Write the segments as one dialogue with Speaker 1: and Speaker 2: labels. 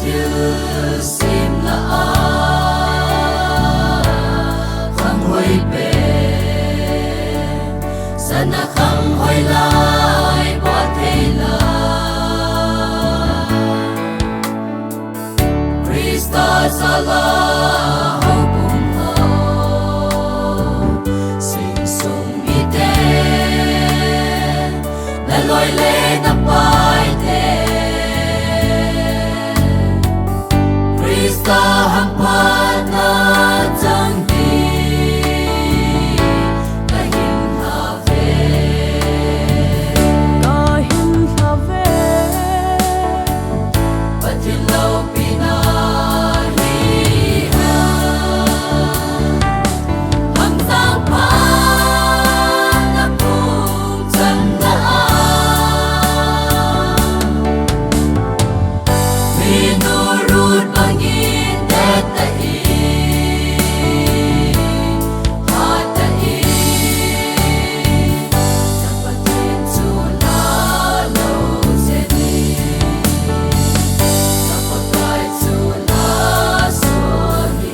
Speaker 1: thil sim la a khang hoi pe sana khang hoi lai bo thei la Krista sala ho kum ho sing sung i te na loi le na pai te Krista hang pa na chang di ka him ha ve patin lo pina hi ha hang sang pa na pung chan na mi nu rut bangin da ta hi ha ta hi sa patin chu la lo se ni sa patai chu la so ni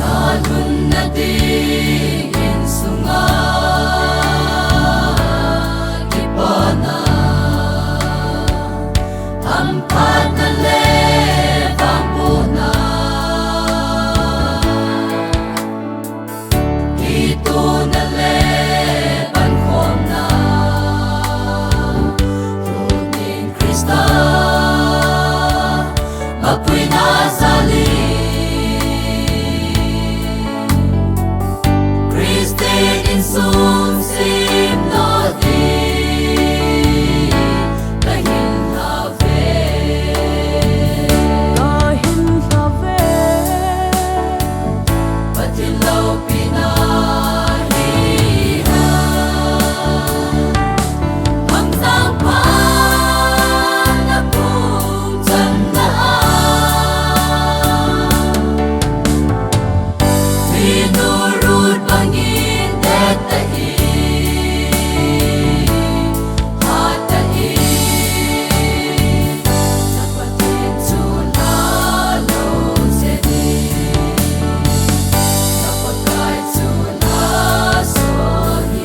Speaker 1: Talun na ding in sunga kipana tampat na le pangpuna ito na le pankhom na yunin Krista mapuy na sali Christine in sum sim no di kahin ha ve patin lo pina hi ha hang sang pa na pung chan na mi nu rut bangin da ta hi ha ta hi sa patin chu la lo se ni sa patai chu la so ni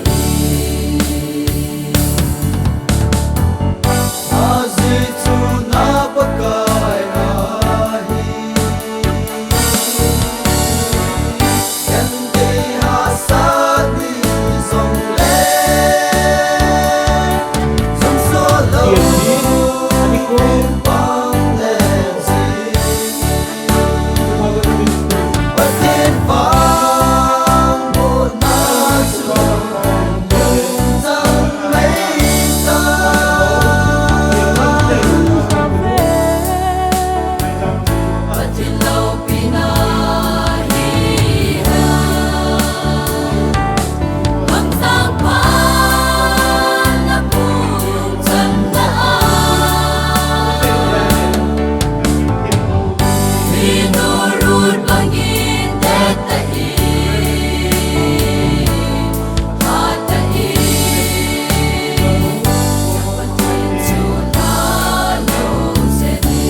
Speaker 2: Azi tu na pakai ahi Yan te hasadi zong le Zong so lo Pang le zi Patin pang bo na chu Dung zang mei ta
Speaker 1: patin lo pina hi ha hang sang pa na pung chan na mi nu rut bangin da ta hi ha ta hi patin chu la lo se ni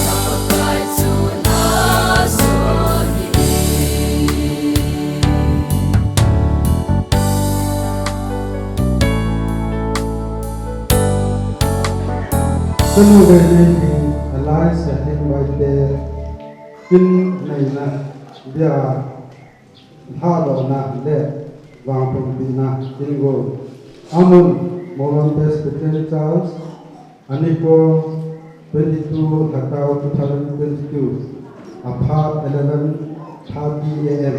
Speaker 1: sa patai chu la so ni
Speaker 3: Sanu bene alai se hin bai de kin nei na dia ha do na le wang pum bi na kin go amun moron Presbyterian Charles Anipo 22 Takao 2022 apart 11:30 a.m.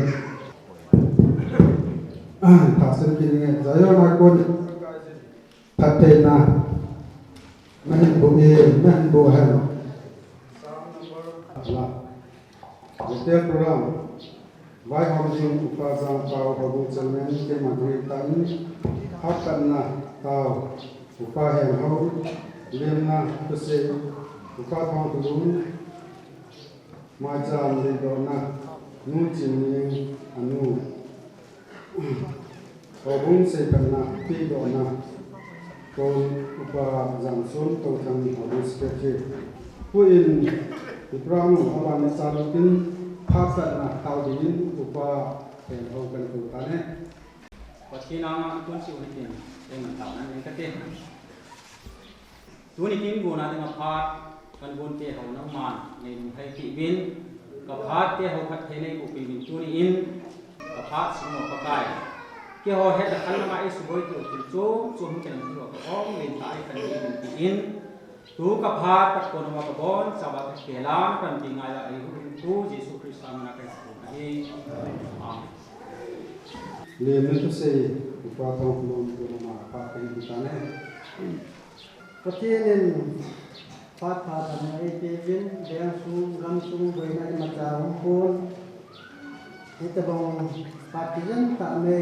Speaker 3: Thaksin kini zayon akon thatena mahin bo mahin bo han Este program vai hom jing upa zang tao hobu chalmen ke magri tan hakan na tao upa hem ho lem na pse upa thong tulun ma jam le do na nu chin ni anu hobung se kan na pi do na kon upa zang sun to thang hobu sketche puin ibrahim aban salutin Pasal nak tahu din upa yang tahu kan tu tane.
Speaker 4: Pasti nama tuan si ulitin yang tahu yang kete. Tuan ikin guna dengan part kan gun te hau naman yang hai tibin kapat te hau kat hele upin tuan in kapat semua pakai. Ke hau het kan nama is boy tu tu mungkin tu orang lain tai kan in tu kapat tak kono makabon sabat kelam kan tinggal ai tu Yesus Kristus anak Kristus. Amin.
Speaker 3: Lem itu se upa thong lom tu nama apa yang kita ne.
Speaker 5: Patinin pat na ipin yang sung gam sung boy na macam pun itu bang patian tak me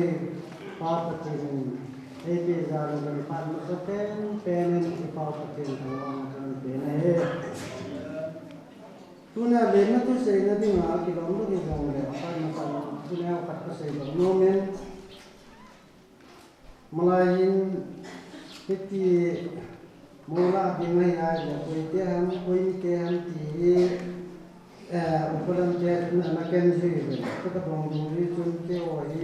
Speaker 5: patin ipin jalan dan pat masapen penen ipa patin orang kan penen tuna lena tu se na ding a kilom ni jong le pat masalah tuna pat se nomen malayin peti mula bingai aja koi tihan ti ukuran jet na ken ji ko ka dong duri chun ke oi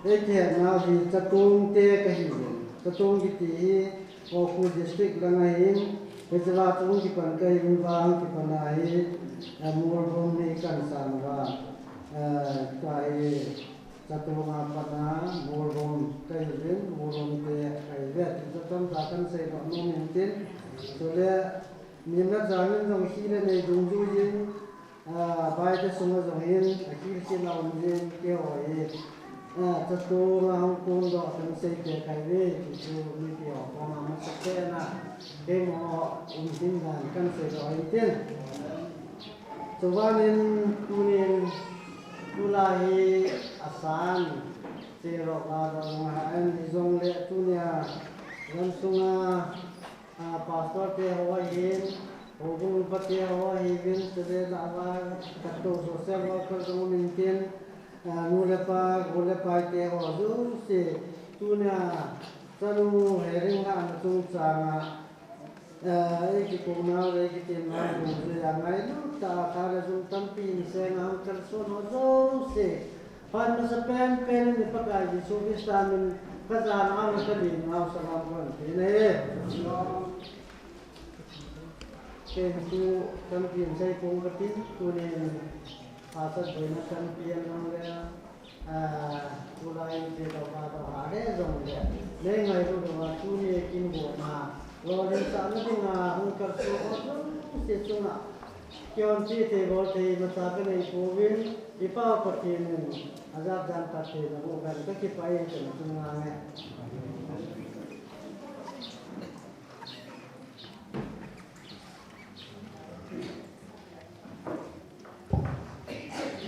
Speaker 5: ke na vi chatung te ka hi chatung ki ti o ku district langai Pejala tung ki pan kai bang ki panai mur bom ni kan san wa kai chatung apa na mur bom kai rin mur bom te kai vet chatung sakan se no mintin so le minna jangan jong hi le nei dung du yin bai te sunga jong yin akir si na on yin ke oi chatung ang kun do kan se ke kai ve ki ni pi o ko ma sa ke na ke mo tin dan kan se do ai tin chuanin tunin tulai asan se ro la do ma an ni jong le tunia ran sunga pastor te ho yin hobung pati ho yin se de la wa ka to social worker do min tin nulepa golepa te ho du se tunia sanu hering na tung changa ki kona re ki te ma du ya ngai lu ta ka re su tampi se na kal so no zo se pan sa pen ni pakai ji so bi stamin ka za na ma ka din na sa ma ko ni ne ke tu tampi sai ko ka tin tu ne asa doina tampi na le tulai te do ka do ha de zong de le ngai ru do tu ni kin bo ma lo den sa na ding a hun kar so ho se chuna kyon ti te go te ma sa ka nei ko win ipa pa ti nu azab jan ta te na go ga ka ki pa yin te tu na ne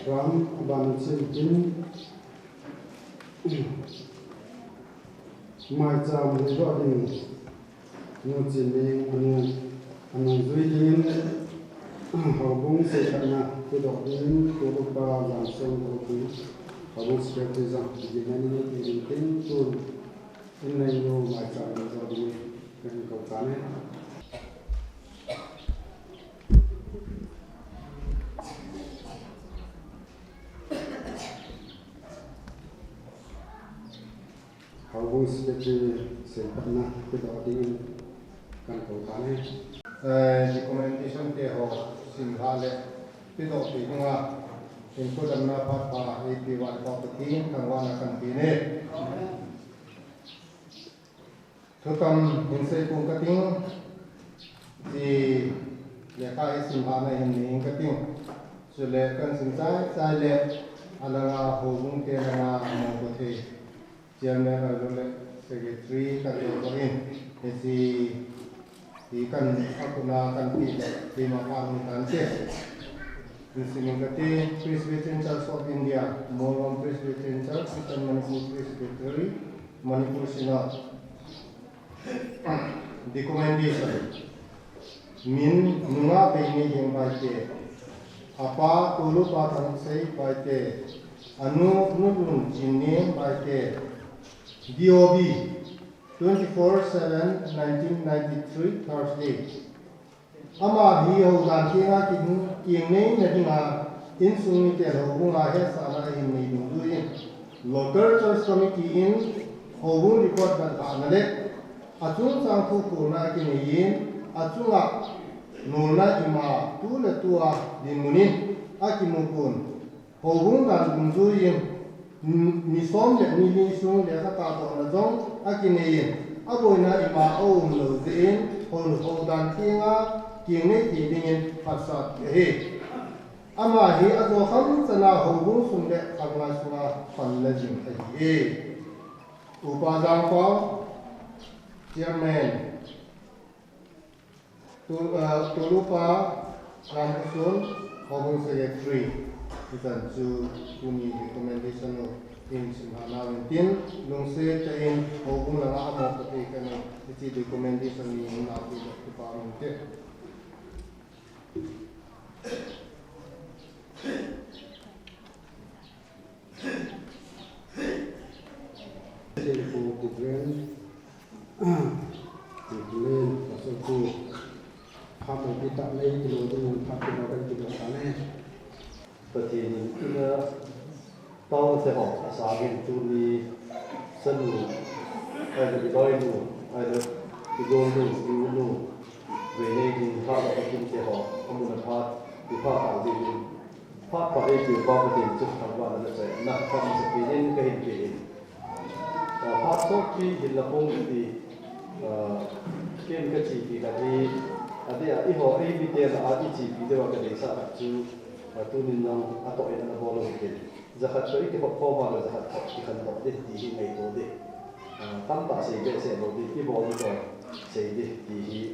Speaker 3: Ram aban sin mai jam le do ding nu chin ni anu zui ding hobung se kana ke do ding ko do ba jam song ko ku hobung se ke jam ji na ni ni tin tu in nei no mai jam le do ding kan ko ta ne hobung se ke se kana ke do ding kan ko ta ne
Speaker 6: documentation te ho simhale pido pinga info damna pat pa ap wa ko tin kangwana kan pine thukam hinse kung kating di leka simhana hin ning kating sule kan sai le alanga hobung te na mo ko te chairman alole secretary kan ko in esi ikan akuna kan pi ma pa kan se Singapore Presbyterian Church of India, Moram Presbyterian Church, Eastern Manipur Presbytery, Manipur Synod. The commendation. Min nunga beini yang baike. Apa tulu patang sei baike. Anu nunun jinne baike. DOB 24/7 1993 Thursday. Ama hi ho dan kinga king nei na dinga in sung te ho bunga he sana hi nei du in local church committee in ho bu report ban ba na le achung sang thu ku na ki nei in achunga no na ima tu le tua din munin akimukun ho bu dan bung du in ni som le ni sung le ka ta to na jong akinei in aboina ima o lo de in ho dan kinga kieng nei ti dingin pasat he ama hi azo kham chana hobung sum le khangla sunga fan la jing he upajang ko chairman tulupa ramkusun hobung secretary itan chu kuni recommendation of in simhana tin lungse ta in hobung la amo ko te kana ti recommendation ni na ti pa te
Speaker 7: Pertini ina tao se ho asagin tu ni senu ada bidoi nu ada bidoi nu về đây thì phát là cái kinh tế họ không muốn phát thì phát tạo gì phát vào đây thì bao cái tiền chút thằng bạn là sẽ nặng phần sẽ bị đến cái hình gì phát số khi hình là không thì cái chỉ thì là đi ở đây họ ấy bị tiền là ít chỉ bị được cái đấy sao chứ tôi nên năng tội là bao lâu thì giờ hết rồi cái họ phô vào là giờ hết thì cần bỏ đi thì ngày tối đi tăng tạ sẽ cái sẽ đi cái bao nhiêu rồi sẽ đi thì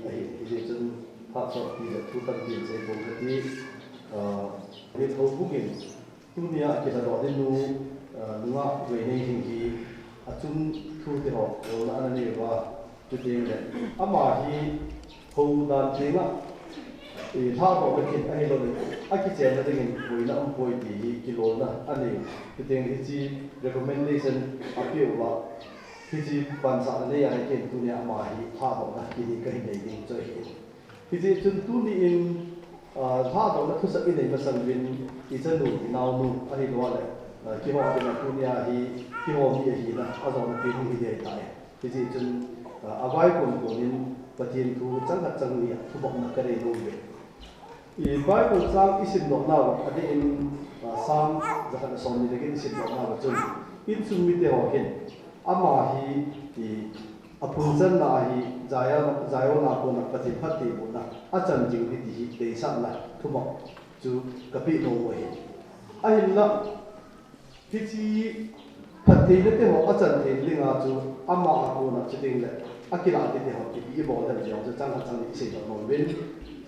Speaker 7: cái chân phát xuất thì là thu tăng tiền sẽ có cái việc thâu phúc hình chúng ta cái là đó đến nu về này thì chúng thu thì họ là anh này và cái tiền này mà thì hầu đàn tiền á thì thao vào cái tiền anh rồi cái tiền là tiền với nó với thì kilo na anh này cái tiền thì chỉ recommendation appeal là khi chỉ ban sản này anh cái tu nhà mà thì thao vào là cái cái này tiền chơi khi chỉ chúng tu đi in thao vào là thu sắc cái này mà sản viên ít chân đủ nào đủ anh đó là khi họเป็นtu nhà thì khi họ bị gì là ở trong cái gì để tại khi chỉ chúng ở vai của nênประเทศกูจังหัดจังเนี่ยทุกบอกนักการเมืองเลยอีไบเบิลสร้างอิสิมดอกนาอันนี้อินสร้างจะกันสอนนี่เด็กอิสิมดอกนาจนอินสุมิเตหอเห็นอามาฮีที่อภุนจันนาฮีใจเอานาคนปฏิพัติบุญนะอาจารย์จริงที่ดีเดชันละทุกบอกจูกะปิโนเวไอ้ละที่ที่พัตินั่นเตหออาจารย์เห็นลิงอาจูอามาคนน่ะจะดึงเลยอากิระที่เดียวที่พี่บอกแต่เดียวจะจังหัดจังนี่เสียดอกเว้น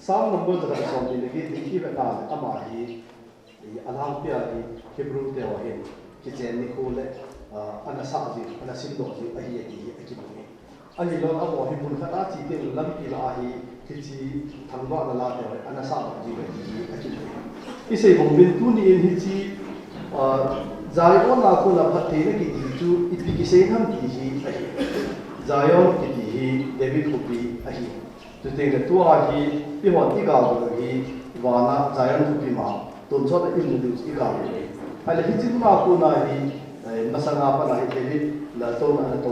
Speaker 7: สามนับจะกันสอนนี่ที่ที่แบบนั้นอามาฮีอันห้างเปียฮีฮิบรูเดียวเห็นที่เจนนี่คู่เลยอันนั้นสักจีอันนั้นสิบดอกจีไอ้เหี้ยที่ไอ้ที่ตรงนี้อันนี้เราเอาบอกฮิบุญขนาดจีเดียวลำปีละฮีที่ที่ทางบ้านละเดียวอันนั้นสักดอกจีไอ้ที่ไอ้ที่ตรงนี้อีเสียของเป็นตัวนี้ที่ที่ใจอ่อนละคนละพัฒน์นี่ที่จู่อีกที่เสียทำที่ที่ไอ้Zion kiti hi David Hupi ahi tu teng le tua hi pi hon ti ga lo hi wana Zion Hupi ma ton chot in nu ti ga lo ai le hi chi ma ku na hi masanga pa na hi David la to na to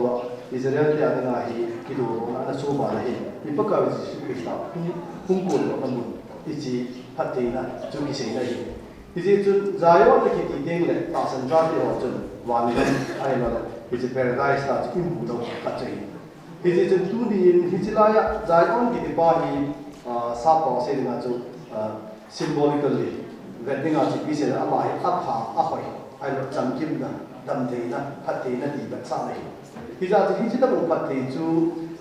Speaker 7: Israel te ana hi ki do na so ma la hi pi pa ka ji ki sta hung ko lo na mu ti chi phat te na chu ki sei na hi ti ji chu Zion le kiti teng le ta san ra ti ho chun wan le ai ma It's a paradise that's in Buddha Kachai. It's a two in Hichilaya, Zion Gitipahi, Sapa Senatu, symbolically, vending out the piece of Amai, Apha, Ahoy, I love some Kimna, Damtena, Patena, Diba Sami. He's at the Hichitable Pate to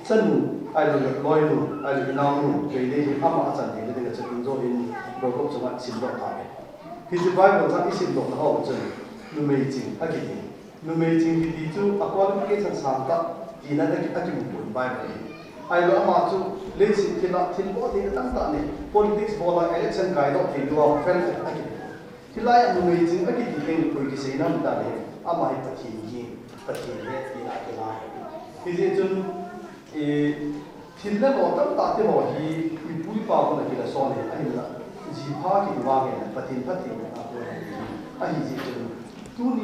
Speaker 7: Sanu, I love Loyal, I love Namu, Jade, Ama Sandi, living at Sakunzo in Brokos of Simba. khi chỉ Bible rằng isim độ nó hậu chân nu mê chính ác kỳ nu mê chính thì chú ác quan cái sản sản ta thì nó ác kỳ một buồn Bible ai lo mà chú lên xin thì là thiên bộ thì tăng tạ này politics bola election guide đó thì lu học fan ác kỳ thì lại nu mê chính ác kỳ thì lên ਕੋਈ cái gì năm ta này ama hết phát hiện hết thì lại cái lại thì gì chú thiên năng ở tăng tạ thì họ thì bùi bao con này là son này anh là chỉ phá thì vào cái phát hiện anh chỉ tu ni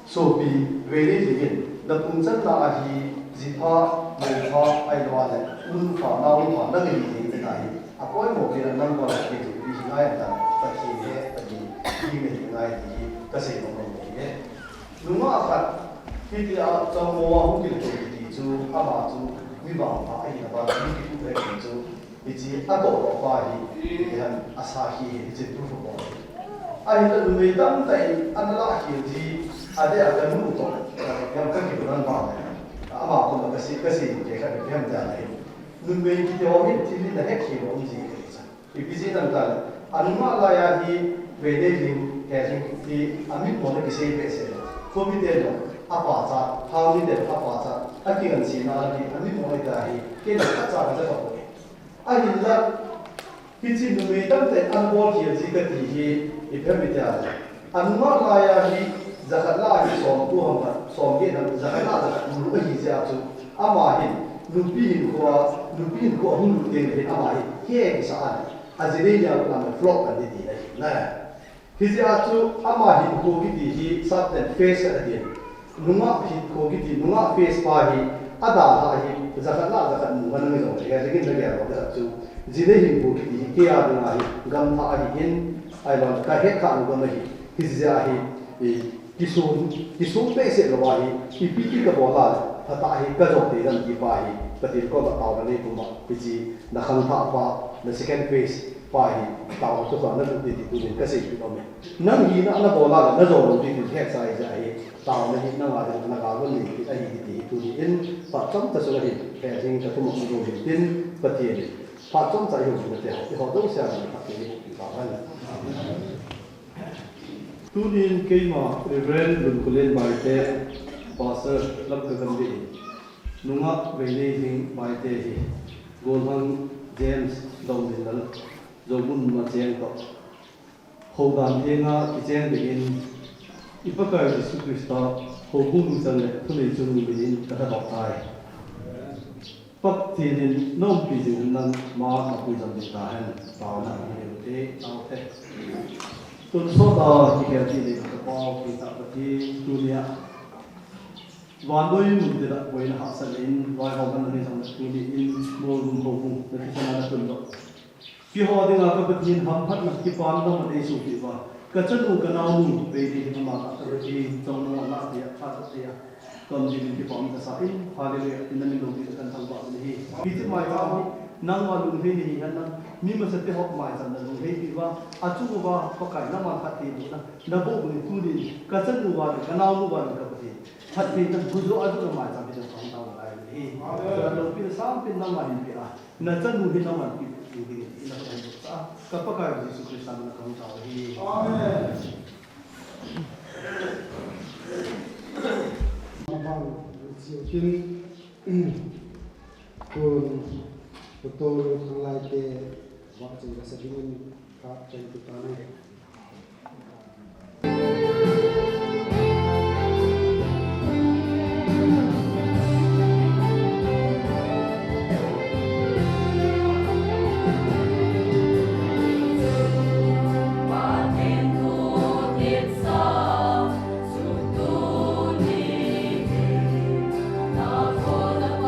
Speaker 7: so bi về đây thì đập tung chân là chỉ phá người phá ai lo này phá nào phá nó cái gì thế này coi một cái là năm qua là cái gì ngay là phát hiện cái gì ngay thì cái gì cũng không biết đúng không ạ khi thì trong mùa không kịp thì chú bà chú vi phạm phải là bà chú kịp về chú thì chỉ độ phải thì asahi thì tu phục ai là người tâm tại anh là hiểu gì đây là cái nút tốt em các kiểu năng bảo này bà cũng là cái gì để các em ra này người thì họ biết thì là hết hiểu ông gì thì cái gì năng ta anh mà là thì về đây thì anh biết muốn cái gì về sẽ có biết được apa cha how ni de apa cha aki an si na ni ani mo ida hi ke na ka cha ka cha ko ai la ki chi nu me tam te an bol hi ji ka ti hi i phe mi ta an ma la ya hi zakat la hi som ku ham ba som ge na zakat la nu hi ja chu ama hi nu pi ko hu nu te ni ama hi ke ki sa an a ji le ya la ma flop an di na ki ja chu ama hi ko ki ti hi sab ten face a di nunga hit ko giti nunga face pa hi ada ha hi zakat mu man ngi zo ga jigin da ga da chu jine hi ko giti ke ya nunga hi gam tha hi in ai lon ka he kha nu ga hi hizja hi kisum pe se lo wa hi pi ka bola ta hi ka zo te ran ki pa hi pati ko ta ta ga ne ku ma pi ji na kham tha pa na second face pa hi ta ko to na du ti tu ni ka se ki no me nang hi na bola na zo lo ti ti he sai ja hi tao này nó là được là cái vấn đề cái gì thì tụi in phát trong ta sẽ là hiện cái gì cái thu nhập của mình tin bất tiền phát trong tại hiệu của tiền thì họ都想phát triển cái tạo ra tụi in cái mà Reverend Lun Kulen bài thế pastor lâm cái vấn đề nung á về đây thì bài thế thì Golden James đầu tiên là rồi muốn mà chén đó hậu đàn thiên á cái chén để in Ipakay Yesu Krista hobung chale thule chung bin ka ta tai pat tin nom pi jin nan ma ma pu jam ta han ta na ni te au te tun so da ki ke ti le ka pa ki ta pa ti dunia wan doi mu de da wei na ha sa in wai ho ban ni sam tu ni in mo lum ho pu na ti sa na tun do ki ho de nga ka pa tin ham phat na ki pan da ma de su ti ba cái chất của cái nào cũng về thì mà các cái gì trong nó là gì phát sinh ra còn gì thì bọn ta sai phải để in nên mình thì cần thằng bạn này khi chứ mai vào năng mà luôn thế thì hắn năng nhưng mà sẽ học mai dần dần thế thì vào chú vào có cái năng mà phát triển nữa nó bộ mình tu đi cái chất của vào cái nào của vào cái gì phát triển nó cứ dỗ chú mai dần thì nó không đau lại thì đầu tiên sáng tiên năng mà đi ra nó chất của thì năng mà đi nó không được sao các bác cái Yesus Kristus nó không sao thì
Speaker 3: Amen. Abang siukin kun betul ngalai ke waktu rasa dingin kap dan tutane.
Speaker 1: Hãy subscribe cho kênh Ghiền Mì Gõ để không bỏ lỡ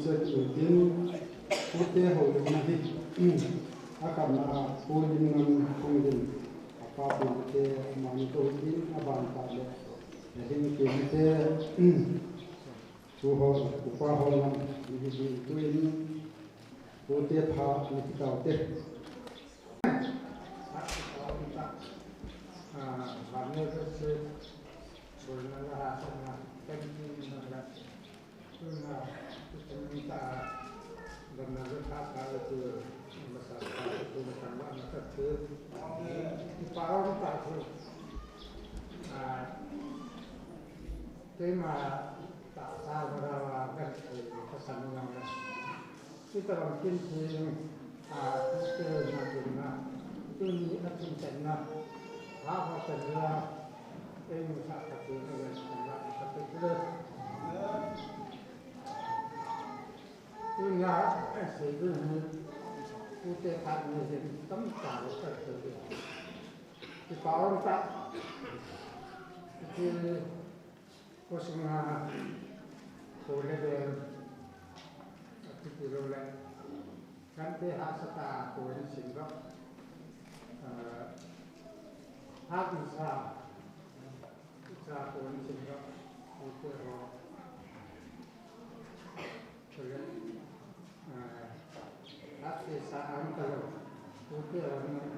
Speaker 3: set tin pute ho na hi akam na pulin ngam kongin apa pute mani to din aban ta le hin ke chu ho upa ho ngam ni di tuin pute pha ni ta te Varne se bolnala sana kanti nala suna kita dan khasa itu masalah itu karena maka ke parang tak tu tema tak sahaja kan pesan yang kita mungkin kita nak itu ni nak cina apa saja yang musak satu dengan satu terus punya sebelum putih kami jadi tempat tertentu di bawah tak di kosongan boleh ber di pulau kan dia hasata boleh singgah hak bisa pun singgah itu boleh hati saam kalau itu orang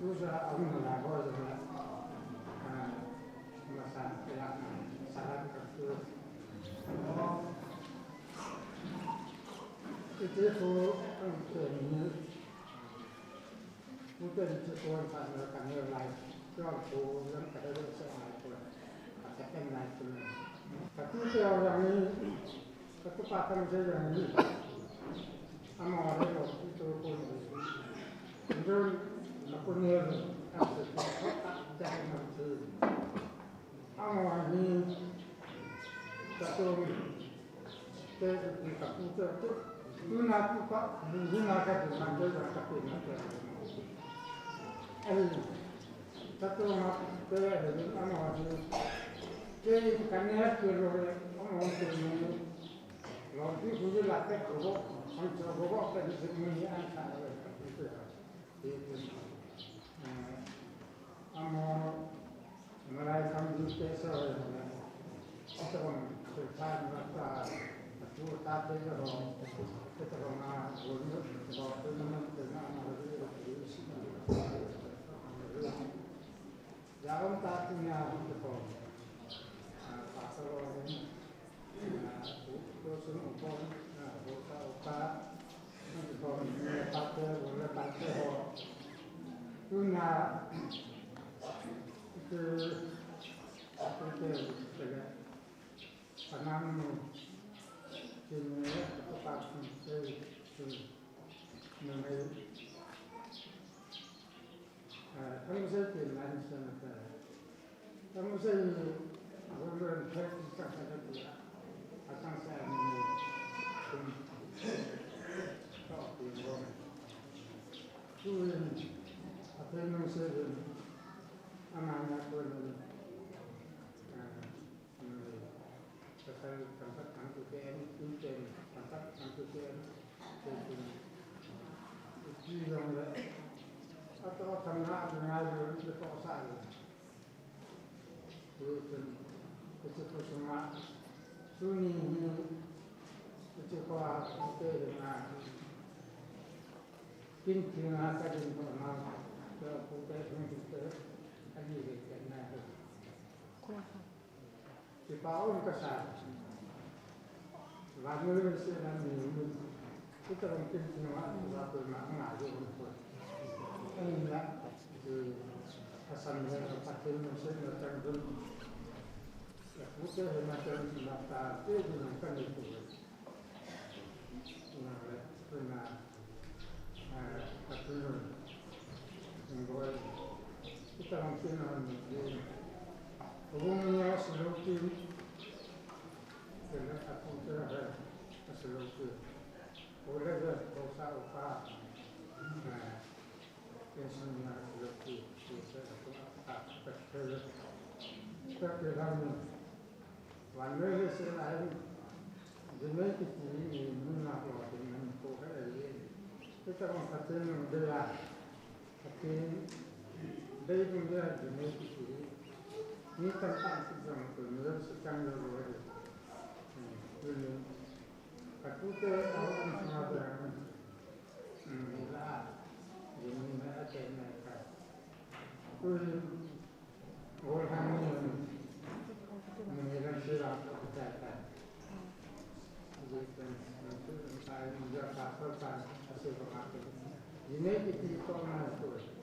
Speaker 3: usaha orang lakukan masa yang saran kerja itu ini bukan sesuatu yang kami lain yang tu yang kita bersama itu kita kenal itu tapi orang ini ketepatan saja ini ama orang itu pun itu aku ni aku jangan nanti ama ini satu kita putar tu guna apa gunakan dengan cara tapi satu mata dari ama ini jadi kanya kerja ama itu lalu sudah lakukan kerja Antara bapak dan semua antara itu amo mulai kami desa kita bertahan masa itu tapi kalau kita orang guru bawa teman dengan jangan takutnya itu pasal ini terus umpon Oka boleh pakai guna itu tanam ini tempat mengenai kamu saya pernah sana kamu saya orang terpisah saja dia akan saya Tuhan, apa yang saya amanah pun, pasal tempat angkutan, tempat angkutan, itu yang atau tanah dengan itu pasal, itu semua sunyi itu kuat itu dengan pintu yang ada di mana terbuka itu ada di sana. Di bawah kesal, lalu berselan ini kita mungkin semua satu makna itu enggak di kesan yang pakai mesin macam itu. Bukan macam mata itu bukan itu. Pernah atur membuat kita mungkin hubungannya seluruh dengan aku terhadap seluruh oleh dosa upah pensiunnya seluruh kita dalam wanita selain Jadi kita ini mana kalau dengan kau ini kita orang kata dia, tapi dia pun dia jadi kita ni tentang sesuatu yang sekarang lagi. Jadi aku tu orang semua orang lah, jadi mereka kena kan. Orang ni mengira sila kita kan. Jadi saya juga pasalkan hasil pengakuan. Ini kita orang itu.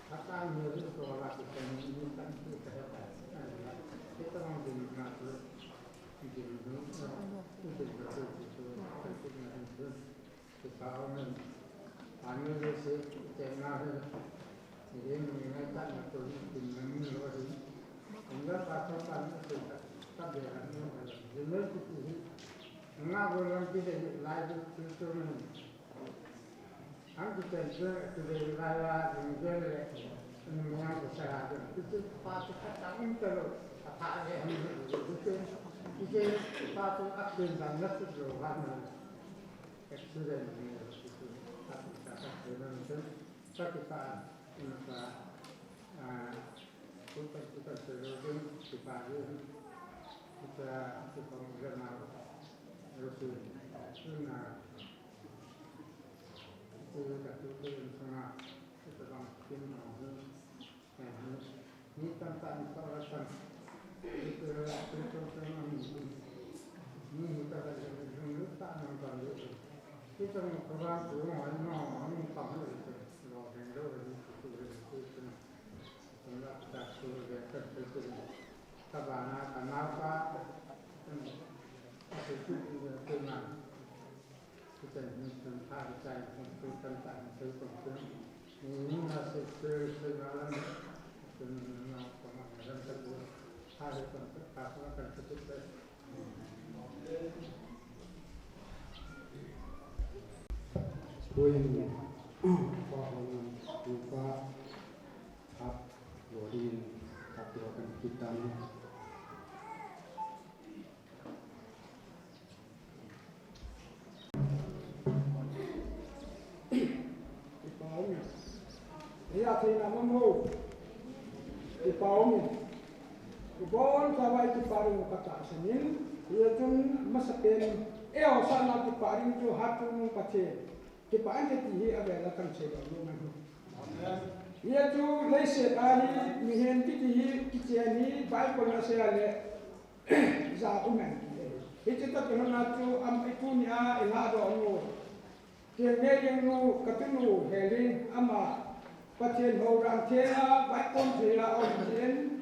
Speaker 3: Kata menurut sekolah kita ini kan kita kita orang di negara di Indonesia itu kita orang Indonesia China ini mengenai atau di mana enggak pasalkan itu tapi ini enggak boleh kita lagi itu Ang kita sudah raya menjual minyak besar itu patut kami kalau apa yang itu patut aktif dan nafsu rohani sudah itu tapi kita kita selalu dipadu kita mengenal Rasul itu sangat kita mungkin ini tentang kawasan itu ini kita ada tak nampak kita orang orang tahu itu loh itu enggak tak sudah tertentu tabana kenapa itu dengan kita ini tentang saya tentang ini masih segala tentang pemahaman tersebut harus akan tertutup. Poin paham lupa hak bodin akan kita Ia tina mamu ipaumi ibon kawai ti paring kata senin ia tun masapen eo sana ti paring jo hatu pace ti paring ti hi abela kan se do amen ia tu leise ali mihen ti hi kicheni bible na se ale za umen itu ta kana tu am itu ni a ila do no ti ngeng no katunu helin ama Patien orang China, baikon China orang China.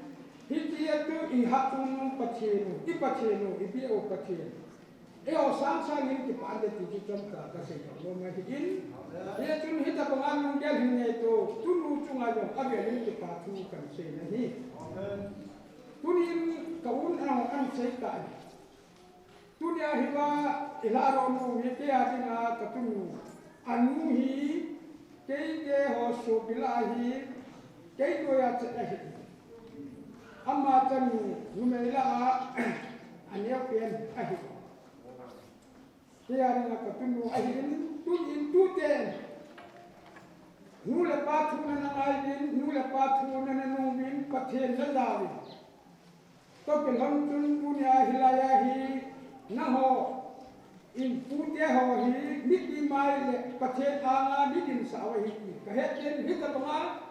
Speaker 3: Hitia tu ihatung patien, ipatien, ibio patien. Eo sang ini dipandai tujuh jam kasih kalau mahin. Ia tu hita penganung dia hingga itu tunu cungayong abel ini dipatukan China ni. Tunin kaun ang sekai. Tunia hiwa ilaron hitia dina katunu anuhi. Kei ho so bilahi kei do ya tsahi amma tan numela anya pen ahi tiari na kapinu ahi tun tuten nula patu na aidin nula patu na numin pathen lawi to pelhon tun dunia hilayahi na ho in putih hawi niti mai le pathet anga nitin sawi kahetin hita banga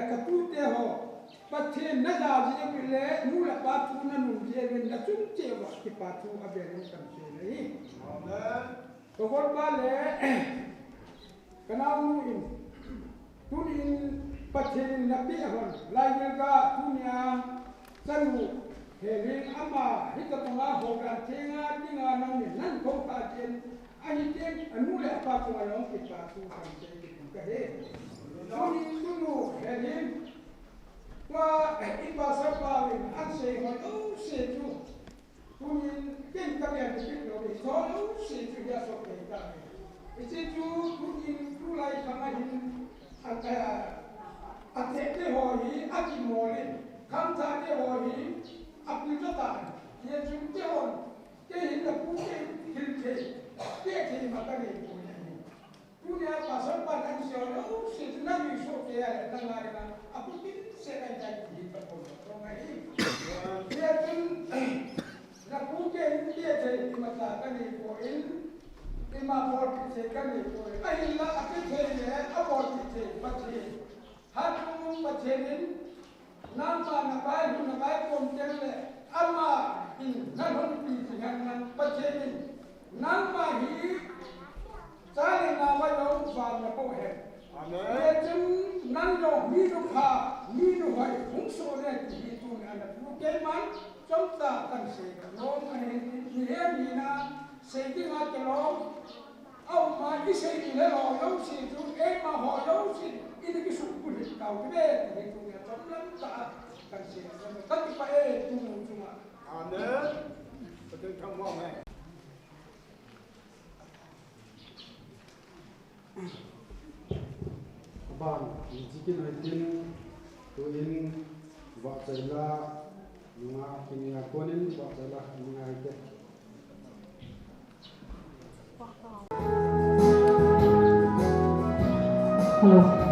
Speaker 3: kaputih ho pathet naza je pile mula patu na nunje ben na chunche wa ki patu abel kan se nei amen to gol bale kanamu in tunin pathet nabi hon lai ga dunia sanu Heli ama hita tengah hogan tengah tinggal nang nan kau kajian ahi jen anu le apa tu ayam kita tu kajian kahe. Kami dulu heli wa ibasa pawin anse ho seju tunin ken kalian dikit lagi so seju ya sok kita. Seju tunin tulai kamahin atete hoi aki mole kamta de hoi Aplikatan,
Speaker 8: ye chung te on te hin la pu te hil te ma ka ni pu ni tu ne pa so pa kan se o se na mi so ke ya na ngare na apu ti se ka ja ki pa ko to ma ni ye chung la pu te ma ta ka ni ko in ima bol se ka ni ko ai la ape te ne a bol te pa te ha tu pa te ni nama na bai kom tele ama in nanon pi singan nan pacheni nama hi sare na wa yo fa na po he amen jem nan yo mi no kha mi no hai hung so ne ti tu na na tu ke man chom ta kan se no ane ni he mi na se ti ma ke lo au ma ki se ni le lo yo si tu e ma ho yo si ini ki su ku ni ka u be ni tu ya chom lam ta kan se ta ti pa e tu ma amen betul kamu amen
Speaker 3: Bang, jika nanti tu ini buat saya mengaku kini aku ni buat saya mengaku.
Speaker 1: Hello.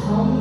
Speaker 1: Hồng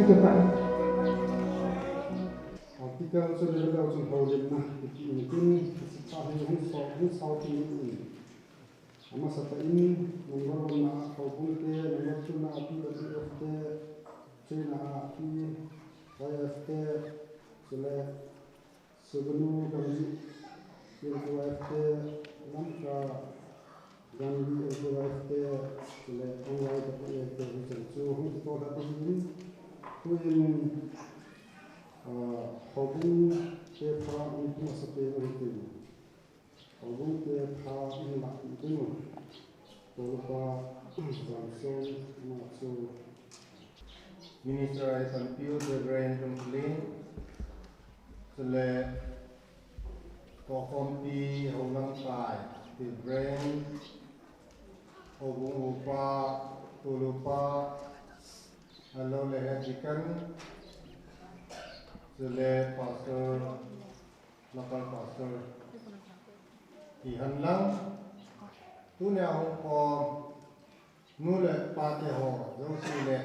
Speaker 9: Japan.
Speaker 3: Artikel sudah ada unsur problem nah mungkin sesuatu yang sau ini. Ama sata ini nomor na kaupung te nomor tuna api WFT China api WFT sele sebelum kami WFT langka Gandhi WFT sele online WFT so untuk orang ini kuin kaupung te pra untuk sesuatu itu kaupung te pra ini nak itu
Speaker 6: Minister ay sanpiu de brain complain sele kokompi holang kai the brain obung upa tulupa alo lehe chicken sele pastor local pastor ihan lang tu ne hong ko nu le pa te ho zo si le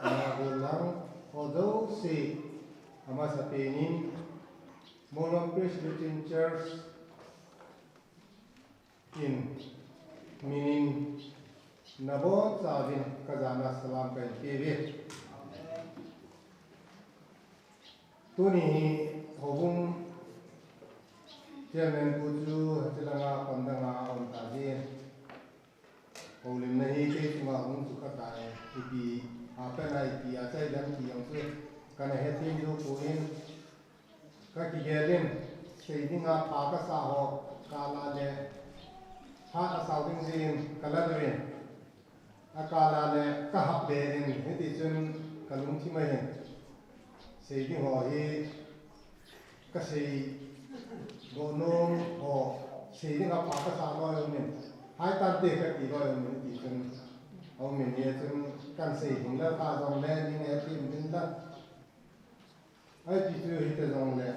Speaker 6: na ho lang ho zo si ama sa penin monon Christian Church in meaning nabo sa din kazana salam kai tv tu ni hobung Chairman Puju Hatilanga Pandanga on Tajin Olim nahi ke cuma hung suka tae ipi apa na ipi acai dan ki yang tu kana heti do puin ka ki gelin seidinga pa ka sa ho kala le ha asawding zin kala derin akala le ka hap derin heti chun kalung thi mai seiding ho hi ka sei gonong ho seidinga pa ka sa lo yin hai tan te ka ti lo yin ti chun au min ye chun kan sei hing la ka jong le ni ne ti min la ai ti tu hi te jong le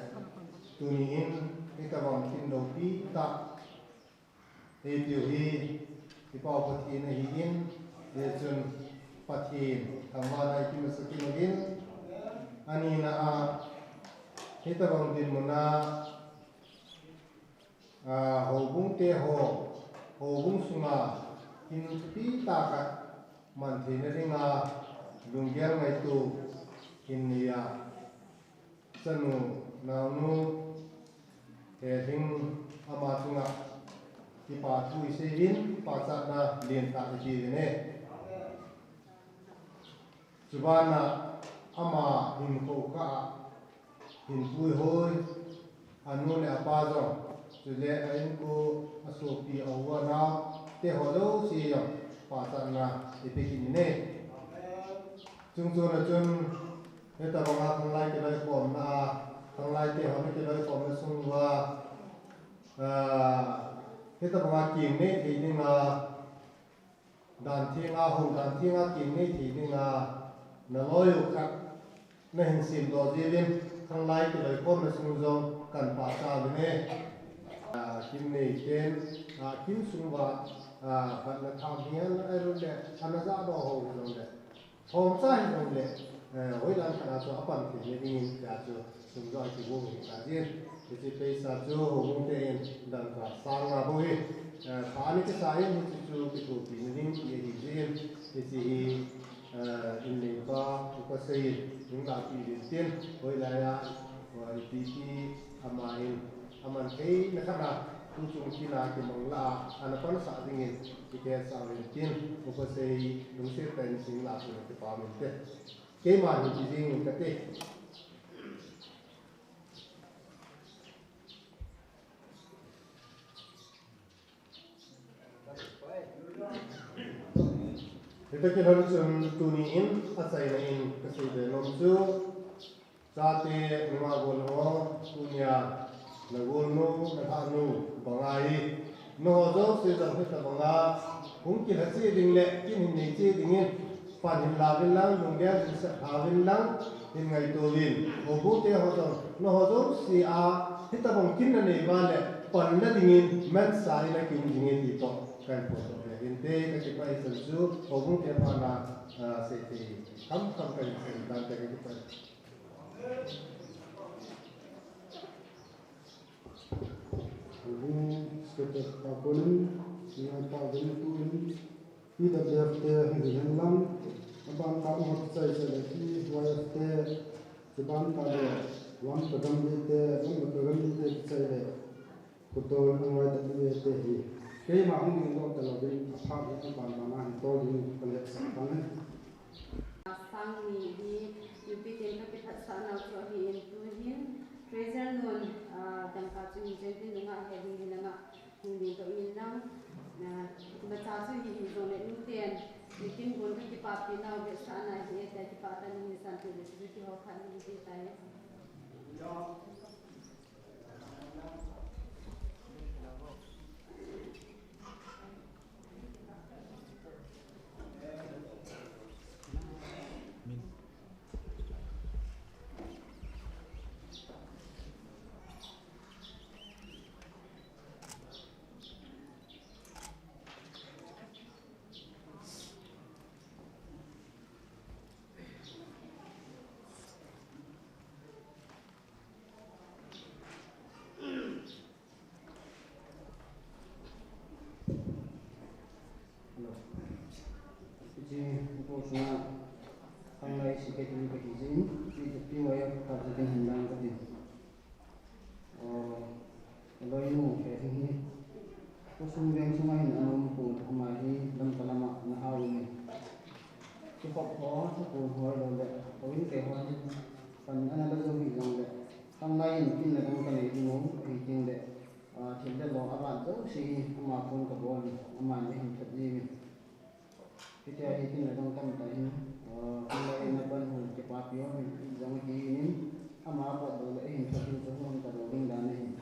Speaker 6: tu ni in ki ka bom tin do pi ta e ti hi ki pa pa ti ne hi in ye chun pa ti thang ma dai ki ma sa ki no in ani na a hi ta bom tin mo na ho bung te ho bung sunga hin pi ta ka man the na ringa lungger mai tu hin ya sanu na nu he thing ama sunga ti pa tu se hin pa sa na lien ta ji ne subana ama hin ko ka hin pui hoi anu le apa zo Sule ain ko asopi awana te holo si yo patana ipikin ne chung na chung eta banga thanglai ke lai pom na thanglai te holo ke lai pom na sungwa eta banga kim ne thiding na dan thinga hu dan thinga kim ne thiding na loyu khat na hin sim do jilin thanglai ke lai pom na sungzo kan pa sa ne kim nei ten kim sungwa ban na tham hian ai ro le anaza do ho lo le hom sai lo le hoi lan kana so apan ti ne ding ya chu sungwa ki bo ka jin ti pe sa chu ho mo te dan ka sang na bo hi sa ni ke sa hi ni chu ki ko pi ne ding ye hi jin ti hi in le ba ko sei ning la pi de ten hoi la ya wa ti amain aman kei na kana tung kina ke mangla ana pan sa dingin ke sa rin tin ko sei lung se pen sing la su ke pa min te ke ma ni ji ding ka te Kita ke harus tuni in asai na in kasi de nom su sate ma bolho punya Nagulno, Nagano, Bangai, no those is a bit of Banga, whom can say the Kim in the Fan in Lavilang, Lunga, Havilang, in my Dolin, Obote Hotel, no those see are hit upon Kin and Evale, Pan letting in men sign like in the kan po to inte ka ki pai san su ho bu ke pa na se ti kam kan se dan te ki pa
Speaker 3: Hubung sekitar tabunan dengan tabun tuin tidak berarti dengan lam abang tak mau saya lagi YFT sebab tadi lam pedang itu lam pedang itu saya betul orang itu itu kaya mahu dengan kalau dia apa itu bagaimana itu dia kelihatan sangat
Speaker 9: sang ni di UPTN ka pithat sana so hi in tu hin treasure non dang ka chu ni chen tin nga he ding na nga hindi to in lang na ba cha chu hi hi zo le nu ten ni tin gon ki pa pi na be sana hi ta ki pa ta ni san tu le ki ho khan ni ti ta ye
Speaker 3: Unfortunately, unlike she getting the cuisine, she the POF has been in line with it. Although you know, I think he was moving to my own food, my lam kalama na how we to pop for to food for the we say one and another so we long that some line in the company you know eating the till the law about so she ma phone ka bon ma ni him thật gì kita ini ladang kam tain kalau ina ban hu ke papio jang ki ini ama apa dole in satu tahun kalau ding dan ini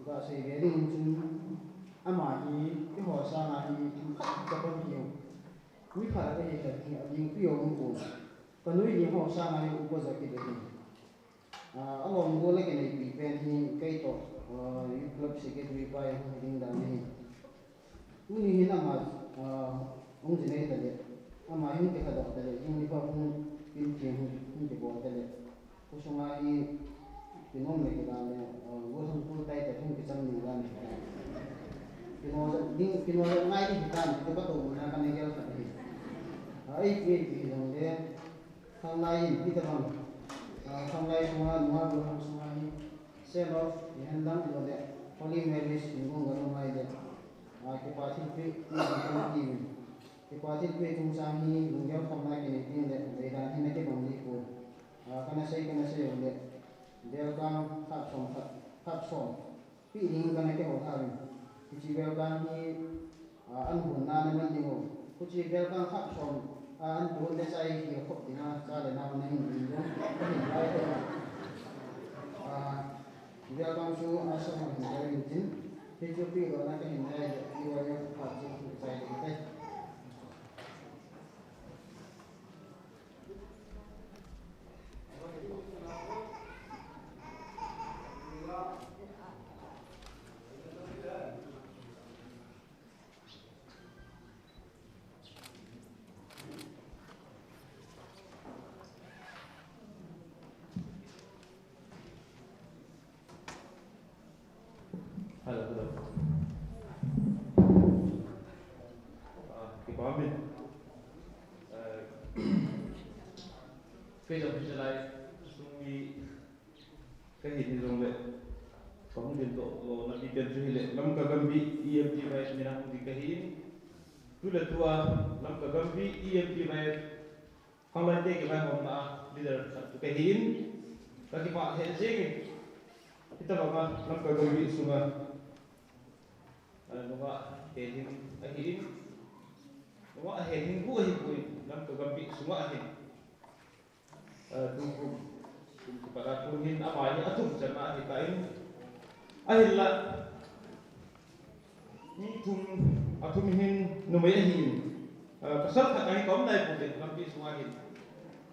Speaker 3: ga se geding chun ama hi ke ho sa na hi ka ban hi wi kha ga ye ka ki ading pio mu ko kanui ni ho sa na hi ko za ki de along go le ke nei pi pen hi kai to club secretary pa ding dan ini Uni hin ama ong jinai tale ama hin ke khada tale ing pa ong pin che hin ke bo tale kusuma hi pinom le ke dane go sum pu tai ta hin ke chang ni dan pino ngai ni kan ke pa to na kan ne gel ta hi ai ke ki dong de sang lai pi ta bang sang lai ma go suma hi sell off yan dang lo de holy marriage ni go ngalo mai de ke pathil pe ke pathil pe tung sang hi lungel khomna ke ni tin le dan hi na ke bang ni ko kana sei le del kam khap som pi ring kana ke ho thari chi bel kan hi an hun na man ni ho ku chi bel kan khap som an bu le sai ki khop tina cha le na na hin ni ko ni lai ko bel kan chu asam hin ga rin tin Thế chưa biết rồi là cái hình này thì là những hoạt động của giải trí đây.
Speaker 10: Hello. Kipamit. Phê dòng phê lại sumi cái hình dòng lệ có một điểm độ là đi tiền suy lệ năm cả gam bi EMT vai mina di cái hình tu là tua năm cả gam bi EMT vai không lại cái vai hôm na leader cái hình các cái bạn hệ gì kita bawa năm cả gam bi sunga bawa hệ hình ahirin bawa hệ hình gua hipui năm cả gam bi sunga ahin kepada kunin amai atum jana hitain ahilla ni tum atum hin numai hin pasal khatai kom dai putin lampi sungai hin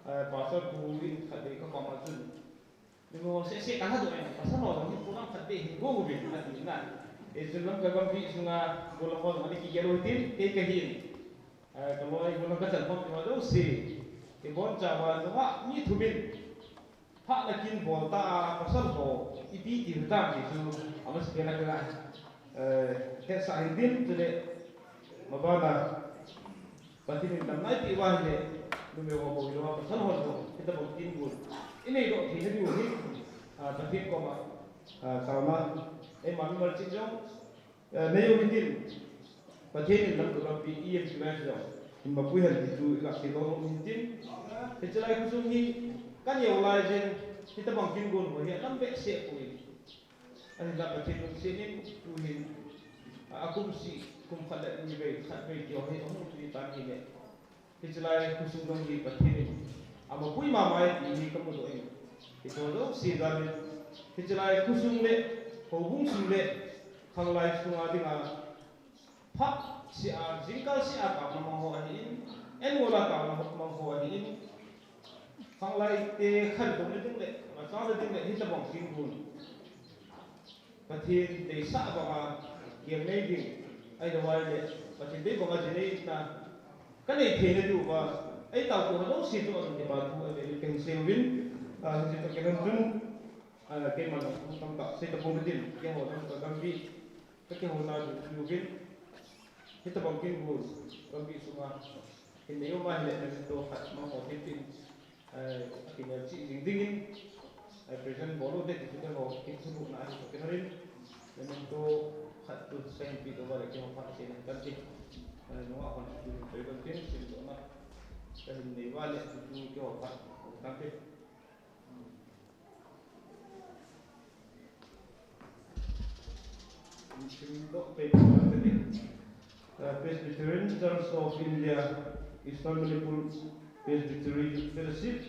Speaker 10: pasal kuin khatai ka kom ajun nimo se kana do pasal no hin pulang khatai hin go bin na Islam kagampi sunga bolakon ani ki gerutin ke kahin kalau ai bolang kasan pom ma do si ke bon chawa sunga mi thumin ha lakin bolta pasal ho ipi ti hutam ti su amas kena kena ke sahidin tele mabana patin tam nai ti wa le nume wa bo yo pasal ho do kita bokin bul ini do ti hedi ni patin ko ma sama mami mal chinjong neyo bitin patin lam do bi em ki ban jo imba pui hal tu ka ke do bitin ke chalai kusum hi kan yo lai jen kita bangkin gun ho ya lam be se pui ani da patin no se ni tu hin akum si kum khala ni be khat be yo he ho tu ta ni le ke chalai kusum dong hi patin ama pui ma mai ni kam do e ke do si da ni ke chalai kusum le hobung sumle khanglai sunga dinga phak si a jingkal si a ka ma ho ani en wala ka ma ho ani khanglai te khan dong le ding le ma sa le ding le hi ta bang king gun pathin te sa ba ma yem nei ding ai da wai le pathin be ba ma jene na ka nei the ne du ba ai ta ko no si to an te ba tu le ken se win a ji to ken dun ke mana tam tak se ta pun din ke ho tam ka gambi ke ho na du gin kita bangkin bu gambi sunga ini yo ma le to khat ma ho tin kinya chi ding dingin present bolo de kita ho ke su na to ke rin men to khat tu sen pi to ba ke ho pa se kan ti no a kon tu pe ban tin sin to na ke ni wa le tu ke ho pa kan ti Presbyterian Church of India, Eastern Manipur Presbyterian Fellowship,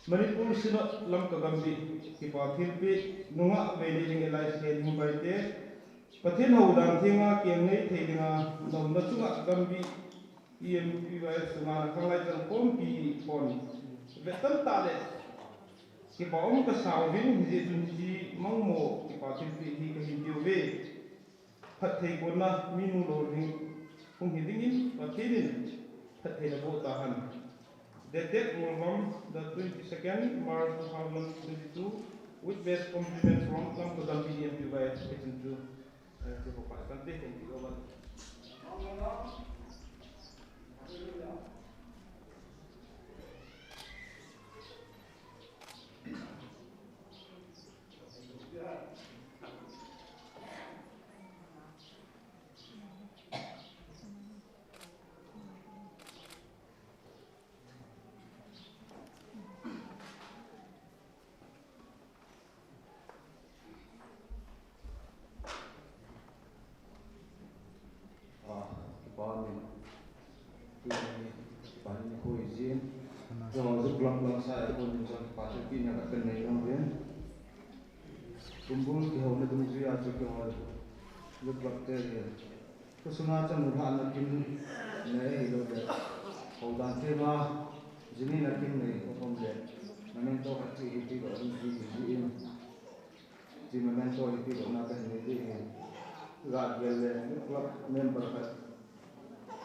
Speaker 10: Manipur Sinot Lam Kagambi, Kipathil Pe, Nunga Managing Alliance Head Mumbai Te, Pathin Howdang Thinga, Kiangai Tadinga, Namnachunga Gambi, EMPY Sunga, Kanglaitan Pompi Pon, Vetan Tale, Kipaom Kasawin, Hizitunji Mangmo, Kipathil Pe, Hikahindiwe, Pat thei kona minu lo ring kung hidingin pathinin pat thei na bo tahan that mormam the 22nd March 2022 with best compliment from Lam Kagambi EMPY Section 2 to Pakistan. Thank you all.
Speaker 6: Kumpul di hawla dum ji a chu ke hawla lut bacteria ko suna chan mudha na kin ne hi lo de hawdan te ma jini na kin ne ko kom le manen to ka chi ti ko ni ji in ji manen to hi ti ko na ka ne ji ga gel le club member ka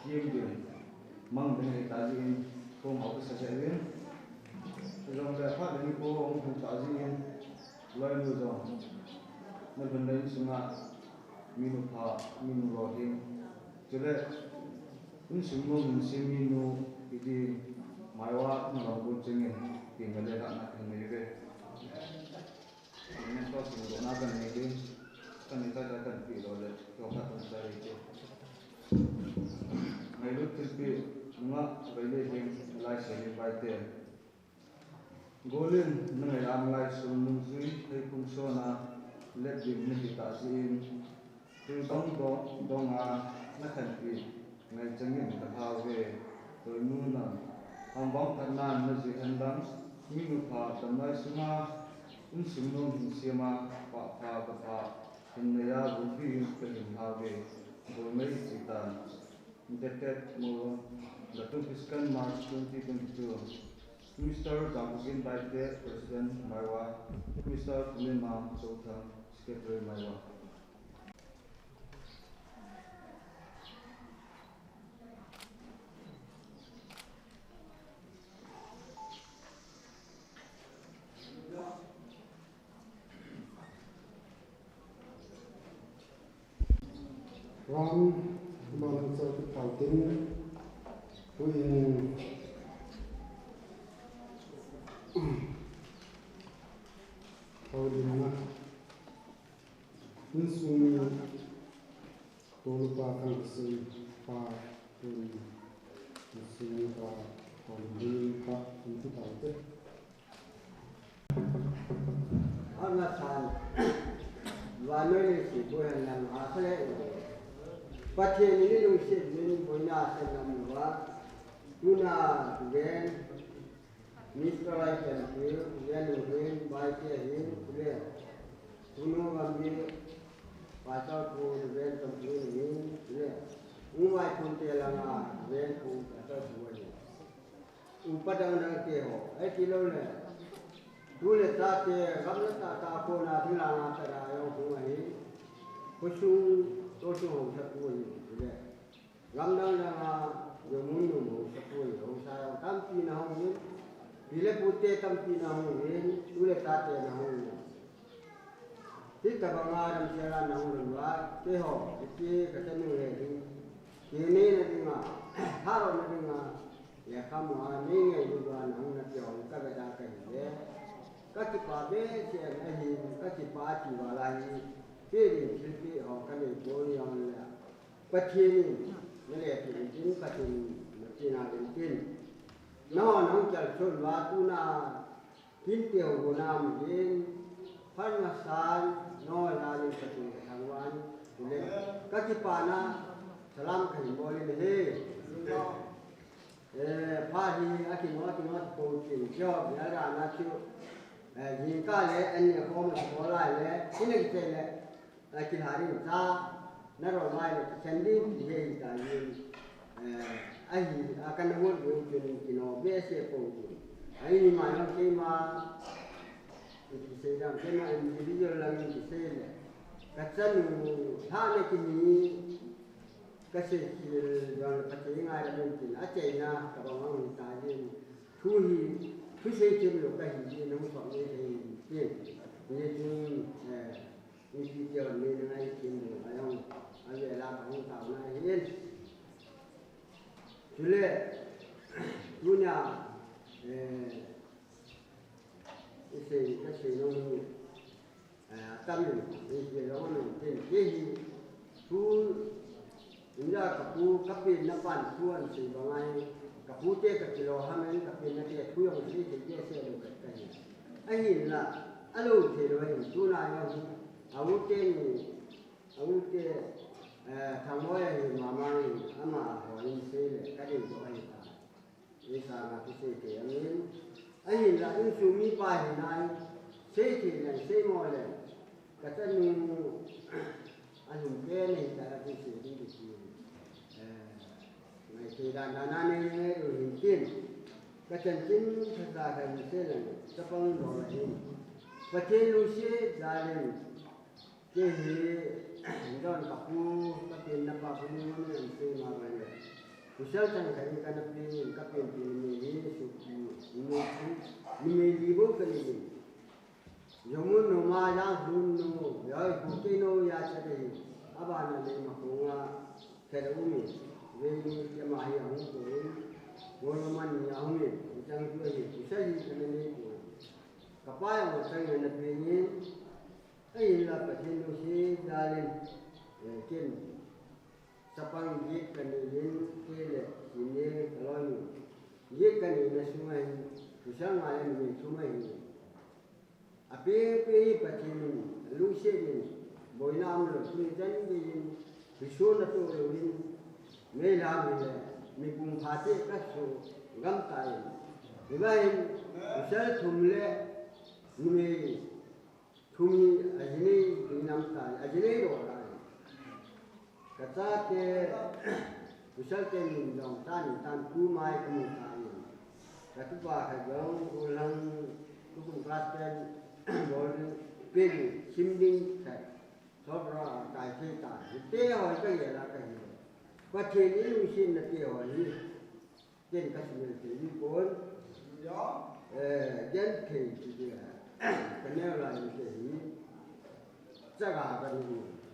Speaker 6: yem de mang de ne ta ji in ko ma ko sa se wen rong le pha de ni ko ong ta ji in loi nu zo na bendai sunga minu pha minu rohing jule un sungmo mun siminu idi maiwa no bu chingen pingale da na kan ne be ne to su na kan ne be kan ne ta kan pi lo le to ka ton sa ri che mai lu tis be nga baile him lai se ni bai te golin nang lam lai sun nung zui thei kum so na let dim ni ta sin tu dong na kan pi ngai changin ta ha ve to nu na ham bang kan nan na ji han dang mi nu pha tam lai sunga un sim no hin siama pa pha ka pha hin ne ya bu pi ka hin ha ve go mai chi ta that mo the 22nd March 2022 Mr. Damugin Baite, President Maiwa, Mr. Lima Sota, Secretary Maiwa.
Speaker 3: ram man so thảo tin quên thảo din na nun sumi tolu pa kan sui pa kun sumi pa thảo din pa kun thảo te
Speaker 5: Ana san và nơi này chỉ có hàng năm hóa thế này, phát hiện những điều gì nên với nhà sẽ làm hóa, tu na gen, Mr. Lai can feel, gen gen, by the hin, clear, tu no làm gì, pass out to the gen from hin, clear, ngoài không thể làm gen không pass out to hin, upadang đang kêu, ấy chỉ lâu này. Dulu tak kami tak pun ada hilang antara yang bunyi, khusus hong satu ini. Ramdan dengan jamun satu ini, saya kampi na hong ini, bila putih kampi na hong ini, dulu tak na hong ini. Kita bangaran jalan na hong luar, keho, itu ketemu lagi. Ini nanti mah, harum nanti mah, ya kamu ini juga na hong nanti orang tak ada kerja. Các cái bà bé thì anh nhìn các cái bà chỉ vào là gì cái gì cái họ cái này bố nhau là bất thiên nó là thì chính bất thiên chỉ là đến thiên nó chả xuân và tu na kín tiểu của nam đến phát mà san nó là đến bất thiên hàngวันnên các cái bà na salam cái bố lên thế phá đi cái nó cầu chuyện cho nhà ra na chịu nhìn cái này anh nhớ không là có lại này cái này cái này là cái hari ta nó rồi lại là chân đi thì cái anh akan buat bukan kino biasa pun ini macam kema sedang kema individual lagi disini kacang thane kini kasih dalam pertandingan ada mungkin aceh na kalau orang tanya tuhi cứ xây dựng được cái gì nó còn như thế tiền như chúng như khi chờ nên ngay kiếm được phải không anh về làm không tạo này yên chú lệ chú nhà cái gì nó tâm thì về đó mình tiền cái gì chú chúng ta cấp pin nó phản chuồn sự vào ngay các phụ tế các kilo hamen các bên này thu用gì thì chế sẽ được cái này anh nhìn là alo thì rồi chú này không alo tế thằng mỗi người mà mang ama hỏi sẽ cái gì của anh ta vì sao mà cái gì thì anh nhìn là những số mi bài này sẽ thì này sẽ mọi này cái chân anh dùng cái này là cái gì đi được ngày thì đàn anh ấy rồi hình tiên cái chân chính thật ra là mình sẽ là chấp nhận đồ này và trên lúc sẽ ra lên cái gì đó là các tiền nạp vào cũng như mình sẽ mà vậy cứ sao chẳng phải cái nạp tiền các tiền thì mình đi vô cái gì giống như nó mà ra luôn nó rồi cũng cái nó ra cho thì các bạn là mình mà cũng cái đó mình về cái mà hiểu không của nó mà nhiều không biết chẳng chưa gì cũng sẽ gì cái này của các bạn một cái người là về như cái gì là phải trên đôi khi ra lên trên sắp bằng giết cái này đến cái này chỉ nên lo nhiều giết cái này là số mấy thì sáng ngày mình số mấy à bé phải trên lúc xe đi buổi năm rồi tôi dẫn đi thì số là tôi rồi đi mấy làm gì mình cùng phát triển các số gam tay vì vậy sẽ thùng lệ người thùng anh ấy đi nằm tay anh ấy rồi cái ta cái mình lòng tan cú mai cũng tay cái thứ ba cái giống ulang cũng phát triển rồi pin sim đinh cái sau đó cái tế hỏi cái gì là cái gì và trên những lưu xin là tế hỏi gì trên các sự kiện đi bốn dân thì cái này là cái gì chắc là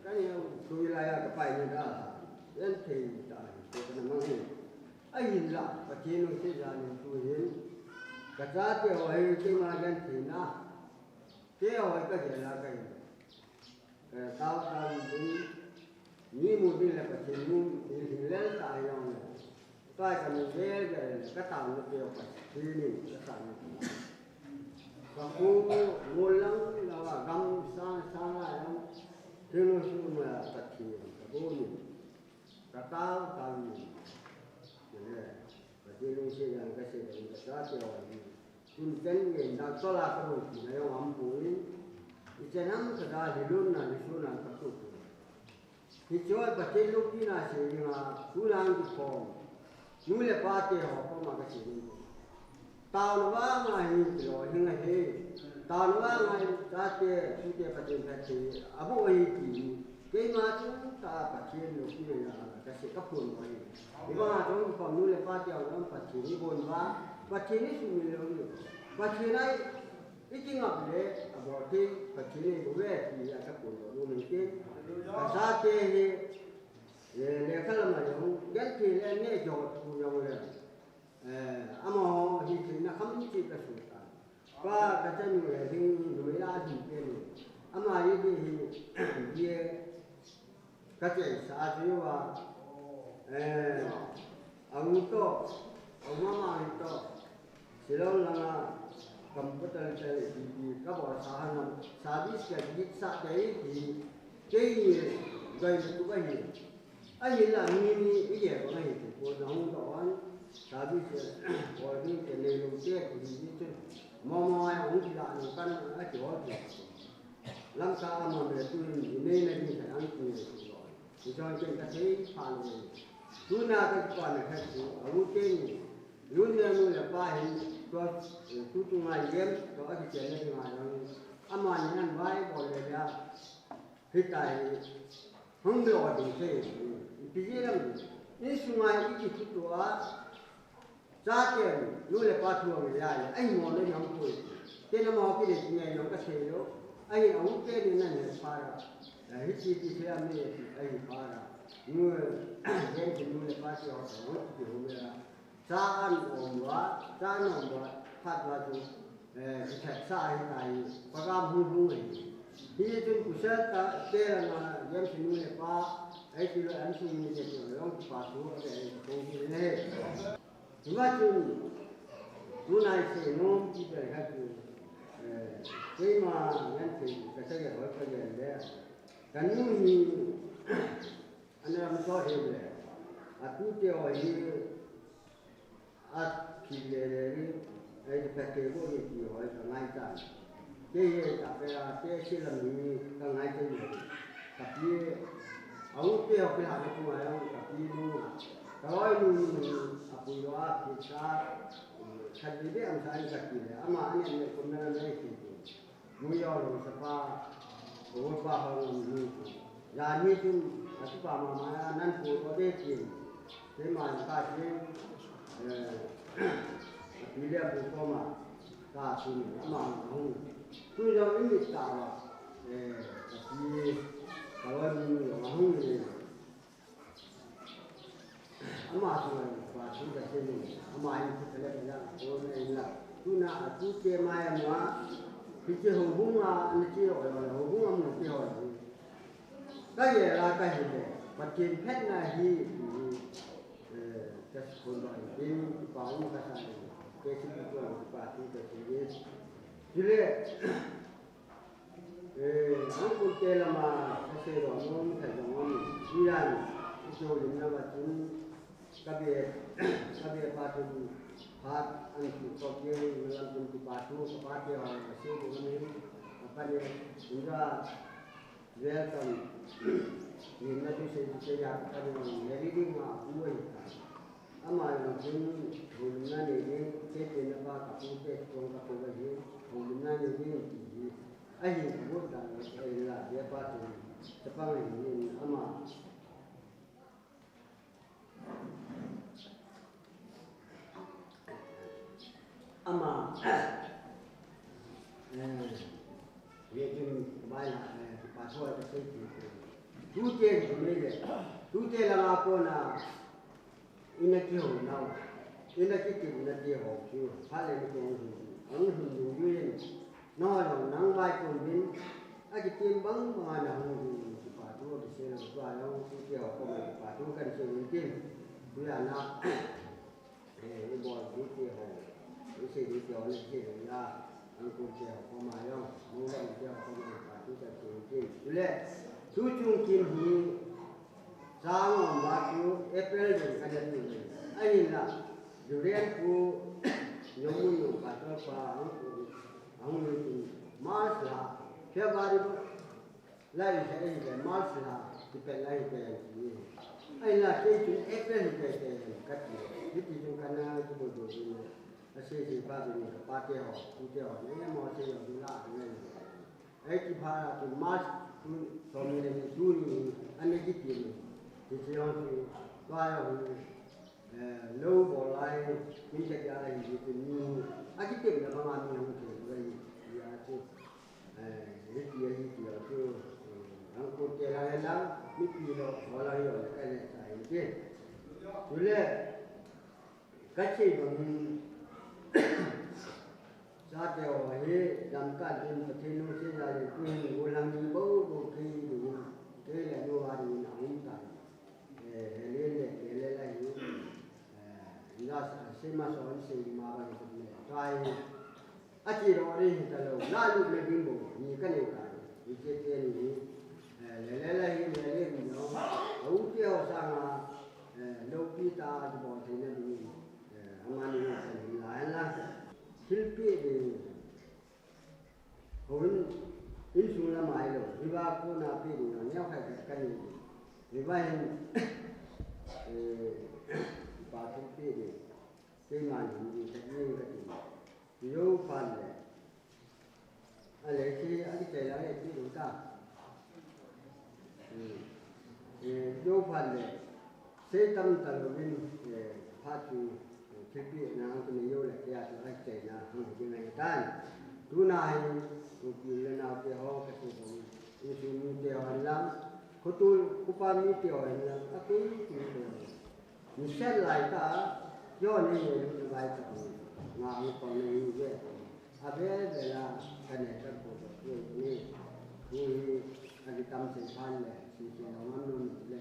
Speaker 5: cái này tôi lại là cái bài này đó yan thì tại tôi cái mang hình ai là và chỉ nó sẽ ra những tôi hiện cả giá tiêu ấy cái mà yan thì na cái ấy cái gì là cái tao tao ni một đi là cái gì thì lên tại nhau tôi cái mình về cái tao nó tiêu phải thì mình cái tao nó và cô ngồi lắng là gam sang lại không thế nó xuống mà thật thì cô mình cả tao tao và thế nó sẽ làm cái sự đấy cái giá tiêuคุณเจนเงินดาวโซลาร์ก็รู้ที่ไหนว่ามันปุ๋ยอีเจนั่งก็ได้ที่รุ่นนั้นที่สุนันก็ถูกที่ช่วยประเทศลูกที่น่าเสียงาผู้ล่างที่ฟองนู่นเลยป้าเจ้าเขามาก็เสียงตาหนูว่าไงที่เราเห็นไงตาหนูว่าไงจ้าเจ้าสุดเจ้าประเทศประเทศอาบุไอ้ที่เกี่ยมาถึงตาประเทศลูกที่น่าก็เสียกับคนไว้ที่ว่าตรงความนู่นเลยป้าเจ้าเราประเทศนี้บนว่าประเทศนี้สุดเลย Bacchina iki ngable abote bacchina gowe ti akapo no mungkin kasate le kala ma yo ganti le ne jo tu yo le amo hi na khamni ti ka suta pa ka tan le ding no ya ji pe ni ama yi hi ye ka che sa ji wa amuto amama ito silaw langa komputer di kabar sahanam sabis ke ditsa dai di kei gai tu gai ai la ni ye ba ngai ko na hu do an sabis ko ni ke nei lu te ko di tu mo ai hu di la ni kan a jo di lam ka ma me tu ni nei na ni an tu ni cho trên cái thế phản tu na cái quan này khác chứ ở lúc trên luôn luôn là ba hình có tu tu ngày đêm có cái chuyện này mà nó âm mà những anh vai bỏ lại ra hiện tại không được thì thế bây giờ những số ngày ít chút đó giá tiền luôn là ba thua người ra anh ngồi lên nóng tuổi thế nó mà cái gì ngày nó cái gì đó anh ở lúc trên này là phá ra hết chi thì thế anh ấy anh phá ra người dân thì luôn là ba triệu sáu thì hôm nay giá ăn ổn quá giá ổn quá phát ra chú thật sai này và gam hung này thì trên cuộc sống ta đây là dân thì luôn là ba ấy thì là anh suy nghĩ được rồi ông phá số để công ty này nhưng mà chú này sẽ nôm chỉ để các chú cái mà nhân thì cái sẽ hỏi cái gì đấy cái như anh em có hiểu đấy à chú tiêu ấy à khi về ấy phải kêu cô đi thì hỏi cả ngay cả cái đặc biệt là cái làm gì cả ngay cái gì tapi ông tiêu cái hàng của mình ông tapi luôn kalau ini aku doa kita kan jadi am sai sakti ama ani ne kunna ne ki mu yo lo sapa ko pa ho ni ya ni tu atu pa ma ma nan ko ko de ki thế mà ta chỉ vì liệu của cô mà ta chỉ mà không tôi cho những người tạo là thì kalau như mà không thì mà tôi và chúng ta xem mình mà anh thì phải là tôi này là tôi na tôi chơi mai mà thì chơi hùng bún mà anh chơi rồi hùng bún mà mình chơi rồi cái gì là cái gì đấy và chơi hết là gì cái con loại đi bảo một cái gì cái sự kiện và thì cái gì chứ lẽ anh cũng chơi là mà cái sự đó nó phải giống như Iran cho những năm mà chúng cái việc ba chúng phát anh chụp có cái làm chúng chụp ba chúng có ba cái cái sự của mình cái này chúng ta welcome nhìn nó sẽ làm cái này reading mà vui ama yung huluna ni ke na ba ka pute ko ka ko ga hi huluna ni ai hi ko da la ya pa tu ta pa ni ama ye jin ba la pa so ta sai ki tu je ni le tu te la ma ko na ina ki ho na ina ki ti na ti ho ki ha le ko ang hu yu yen no no nang bai ko bin a ki tim bang ma na hu pa tu de se lo kwa yo tu ti ho ko pa tu kan se yin tin bu ya na e bo tu ti ho tu se di ti ho le ti ya ang ko ti ho ko ma yo mu le ti ho ko ma pa tu kan se yin tin bu le tu chung kim hi sang ma tu April de kan ni ai la durian ku yo mu yo ka ta pa ang ni Mars la February lai se ai Mars la ti pe lai pe ni ai la ke tu April pe ka ti ti tu kan na tu bo ni a se se pa ni pa te ho tu te ho ne mo se yo du la ne ai ti pa tu Mars tu so mi ne tu ni an ni ti ni ti se yo tu wa yo lâu bỏ lại mình sẽ ra đây thì mình ai chỉ tìm là công an mình không thể vậy thì chứ cái kia thì chứ anh cô kia là lắm biết gì đâu bỏ lại rồi cái này phải chứ rồi là cái gì mà mình ra theo ấy làm cả trên một thiên nó sẽ là quyền của làm gì bố của khi thì cái là đồ ăn nào cũng cần lên để lại ra sẽ mà nói sẽ mà bạn cũng này trai à chỉ rồi đi ta lâu la lúc này bình bổ như cái này cả như cái tiền gì lấy mình nó ấu tiêu sang lâu khi ta thì bỏ thì nên đi anh anh sẽ lại là thiếu cái gì hôm in xuống là mãi rồi đi ba cô nào đi nó nhau phải cái gì đi ba bà thông tin đi cái màn hình thì tất nhiên cái gì yếu phần này anh lấy khi anh chạy lại cái đúng ta yếu phần này sẽ tâm tầng bên phát triển thiết bị nào cũng nhiều là cái anh chạy là không cái này tan tu này tu kia nào cái họ cái gì cũng như như cái họ làm có tu có bao nhiêu cái họ làm cái gì mình xét lại ta do nên mình lại tập mà mình còn mình về à về để là cái này rất phù hợp với như cái tâm sinh phan này sinh nó luôn lên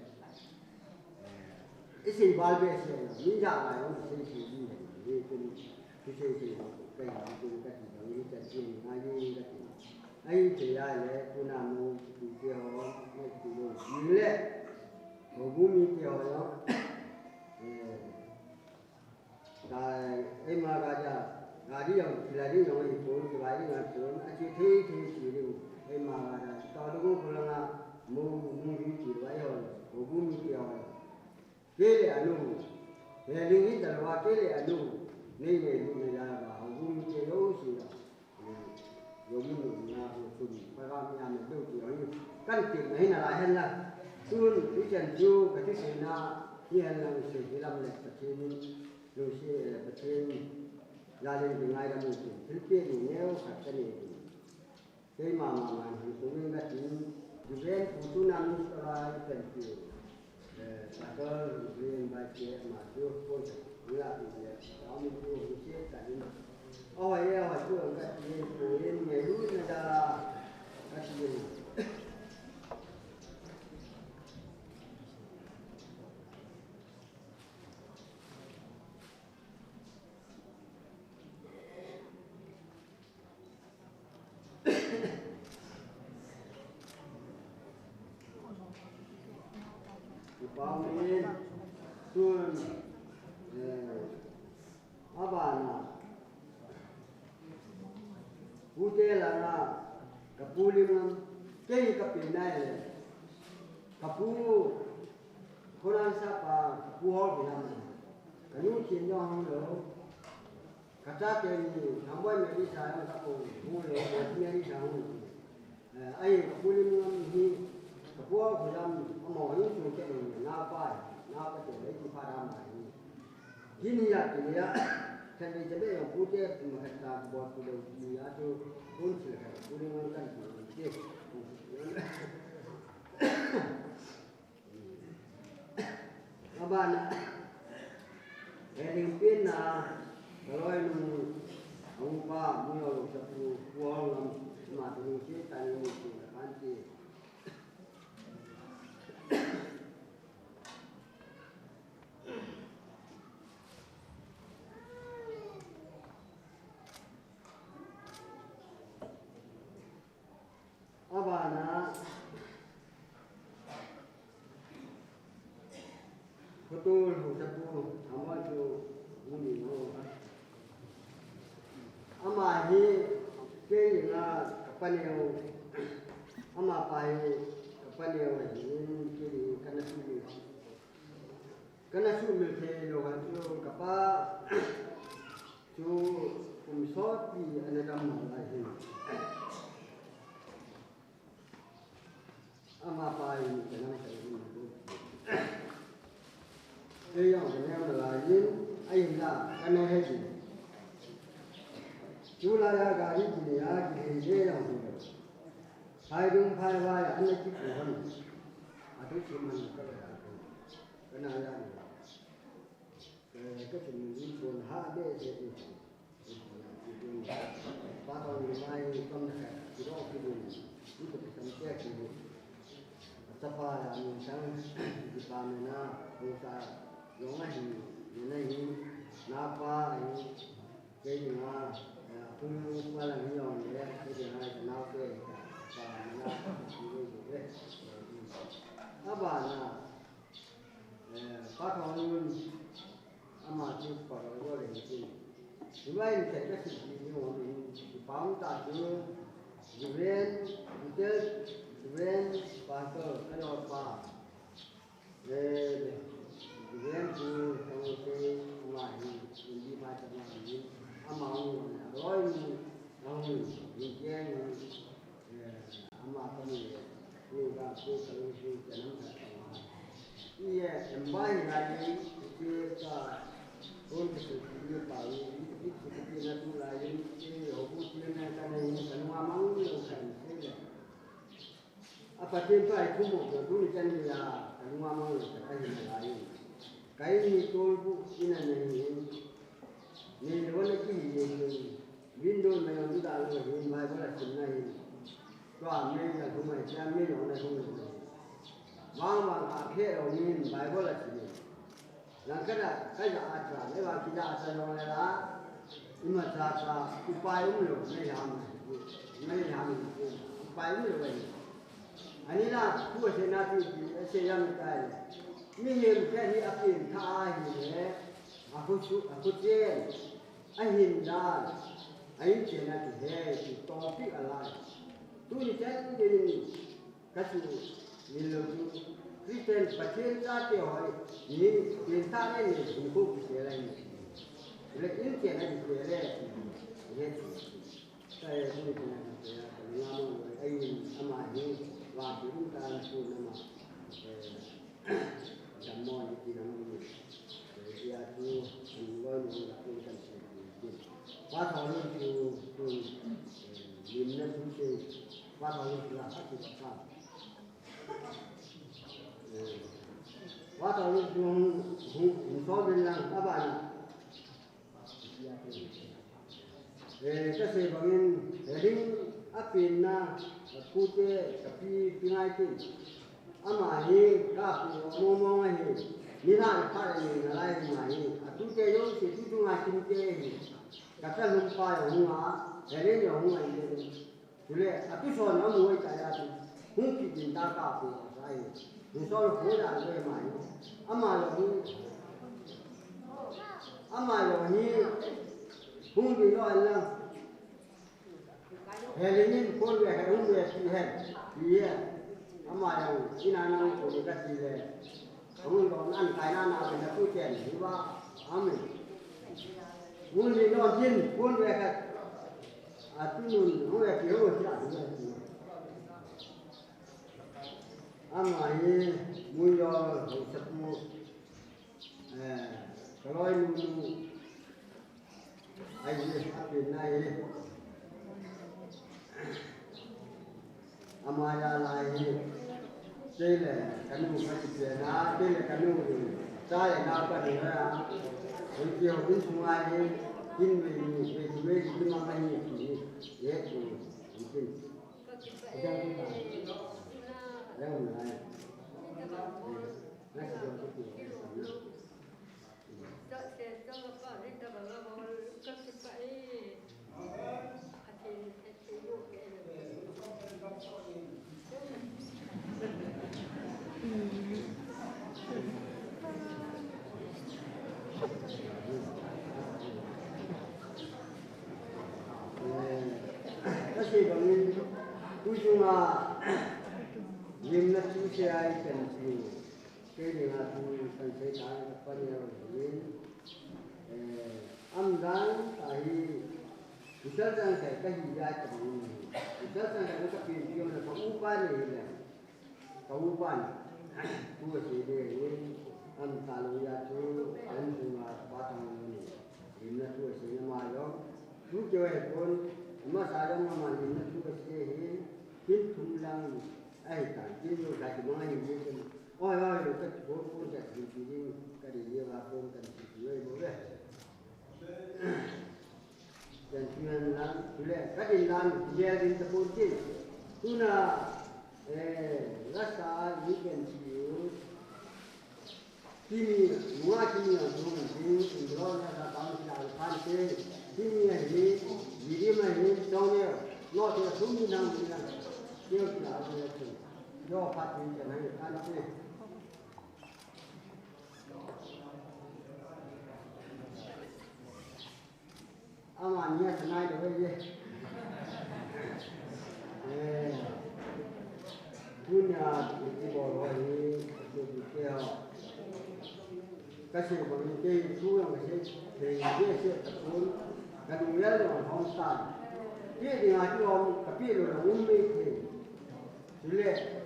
Speaker 5: cái sinh bao về sẽ mình ra lại nó sinh gì như cái sinh cái cái gì đó như cái gì ai thì ai lấy tu nam mô tu tiêu nó tu như lệ hồ bùn tiêu nó cái em mà cái đi yang là đi yang ấy bốn cái bài đi là bốn anh chỉ thấy chỉ được em mà tao đúng không là mua chỉ bài rồi hồ bùn tiêu cái là anh về đi ít là cái là anh này là hồ bùn tiêu gì đó rồi mình là tuần phải làm nhà mình đâu chỉ ở căn tiền này là lại hơn là tuần cái chuyện chú cái thứ gì na như là sự chỉ làm lệ bậc trên rồi sẽ bậc trên gia đình thì ngay là mình chỉ thứ kia thì nếu phải cái này cái mà mình cũng nên là chính dù bên phụ tu nam là cần kiểu và cơ riêng bài kia mà chưa con là thì đó mình chưa biết cả những hỏi tôi cái gì của em ngày lúc này là cái gì bao nhiêu tuần abana bute là na kapu limang kei kapin nai le kapu koran sa pa kapu hol binam kayu chin yo hang lo kacha ke ni thamboi me di sa yo sa ko mu lo me di sa hu ai kapu limang hi kapu hol binam mo yu su ke ni na pa na ka te le ki pa da ma ni gini ya ki ya kan ni jebe yang putih mengatakan buat sudah dia tu pun silakan boleh kan okey abana heading pin na kalau nu angpa mula satu kuang matu ni tani ni kanti abana betul satu amal tu mungkin ama hi ke nga kapaneo ama pai kapaneo ni kiri kana su mi the lo kan tu kapa tu kumsot di anagam lain ama pai ni kana kai đây là cái em là những anh là anh em hay gì chú là cái gì à cái gì đó hai đứa hai vai anh ấy chỉ của mình à tôi chỉ mình cái này là cái chuyện gì còn hai bên thì ba con mai con này chỉ có cái gì chỉ có cái tâm trạng gì sapa là mình sang đi vào mình na không sao giống như này napa cái gì mà cũng qua là nhiều người cái gì này là nào cái và mình là cái gì các bạn là phát ngôn luôn ama chụp vào rồi để gì chúng ta sẽ cái sự gì mà mình phóng ta chứ Juven pastor kalau apa Juven tu kalau tu lagi ini macam ni amau roy amau ini ama kami juga tu kalau tu jangan iya embai lagi kita untuk kita tahu kita tu lagi hobi kita kan ini kan amau ni kan apa tempat itu mau dulu jangan ya rumah mau kita lain kain itu bu ini ni orang ini window memang tidak ada ini mai bola cina ini tua meja rumah jam meja orang rumah bang akhir ini mai bola cina yang kada kada acara lewat kita acara orang lah ini acara upaya umur mereka upaya umur anh làผู้เสนาที่เสียไม่ได้มีเห็นแค่นี้อภินท่าหินเนี่ยอาคุเจนไอหินได้ไอเจนาที่เฮ้ที่ต่อปีอะไรตัวนี้แค่ตัวนี้ก็คือมีลูกคริสเตียนประเทศชาติเดียวนี่เป็นท่าเนี่ยผมพูดเสียอะไรนี่เล็กนิดเดียวนะเสียเลยเนี่ยใช่ผู้นี้เป็นอะไรเสียแต่งานไออามาหินว่าถึงการพูดนะมาจำมอนี่ที่นั่งอยู่เดี๋ยวที่อันว่ามีคุยกันเสร็จว่าทางนี้คือลิมนั่นคือว่าทางนี้คืออะไรที่จะทำว่าทางนี้คือหุ่นซ้อนเป็นหลังอะไรก็เสียบางอย่างดิ้งอัพพินนะพูดเจกับพี่นายที่อามาฮีกับมองฮีนี่น่าจะพาไปอะไรมาฮีทุกเจโยสิทุกงานทุกเจฮีกับการลงไปหัวเรื่องอย่างหัวนี่ดูเลยทุกส่วนน้ำมือใจอะไรหุ่นกินตาข้าวใช่หุ่นซ้อนหัวได้เลยมาฮีอามาโยฮีหุ่นดีน้อยนะHelinim pun dia harus dia sihat, dia, amal yang ina nang pun dia sihat. Kamu doan kaina na benda tu jen, juga amin. Pun dia doan pun dia kat, atunun, dia kira sihat dia. Amal ini muyol sepuluh, kalau ini, ayo apa ni? Amaya lain, cile kanu kasih cina, cile kanu ta để nào cái gì đó rồi chiều đến xuống ai đi kinh về cái mang cái gì thì dễ thì kinh cái cái này đấy là này Kasi kami ujunga yimna tu siya ikan si kaya nga tu kan saya tahu apa yang yin amdan tahi bisa jangan saya kahijat kami bisa jangan kita pilih orang kaupan ni kaupan tu sih yin am kalau ya tu am cuma batang ni yimna tu sih nama yo tu jauh pun mà sao đó mà nhìn nó cũng có cái kiến thùng lăng ai cả kiến nhiều cái thì mọi người biết ôi rồi cái bố cái gì cái gì mà bố cái gì vậy bố đấy dan cuman lang boleh kadin lang dia di tepun ki tuna rasa weekend you kini mua kini orang ni indro na datang sila kan ke kini ni video mai ni dong ni lo tu sum ni nang ni dia kita ada tu yo pat ni jangan kan ni amannya senai doi ye punya di bawah ni tu dia kasi bagi ke tu yang saya dia pun kan dia orang Hongkong dia dengan tu orang tapi orang ummi ke jadi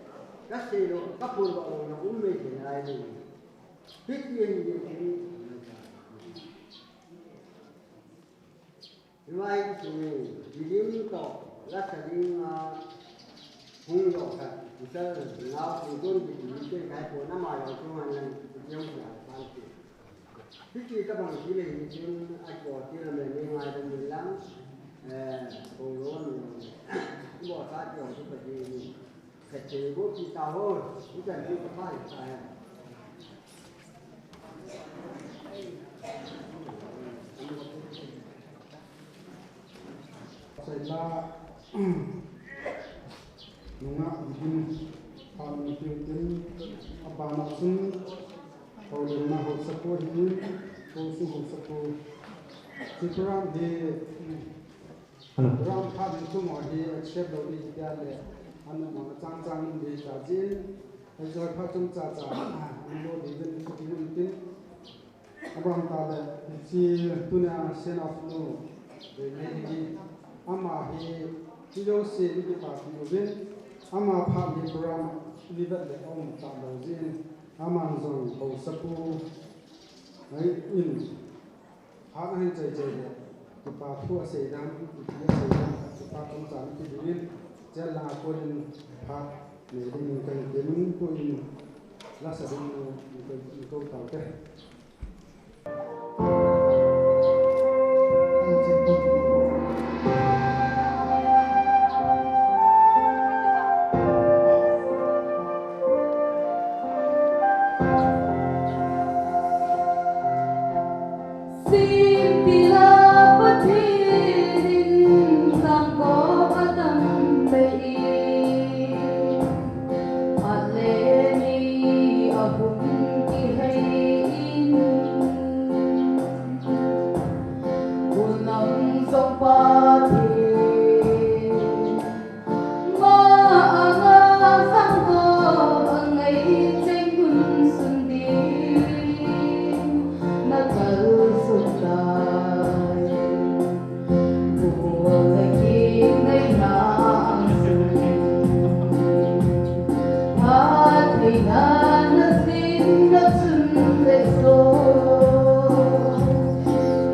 Speaker 5: kasi lo kapur orang ummi ke lain fikir ni Ngoài thì điểm to rất là đi hung độ cả thì sao nào thì tôi bị cái của nó mà rồi tôi hoàn nhiều là ban chỉ khi các bạn chỉ là những ai của kia là mình ngoài thì mình lắm hồ lúa mình bỏ ra kiểu như vậy thì cái chế bố chỉ tao thôi chỉ cần đi có phải
Speaker 3: saya nunga ibun kami pimpin apa maksud kau lena hok sepuluh ini kau suhu sepuluh sekarang di ram kami itu mau di accept dari dia le anu mau cang di jajin ajar kacung caca anu di jenis itu abang tada si tunya sen of no di ama hi chilo se ni pa movin ama pha ni program livet le om ta lo zin ama zong ho sapu ai in ha na hin chai chai le pa thu se dam ya se dam pa tom cha ni din ja la ko din pha ne din kan din ko in la sa din ko ta ke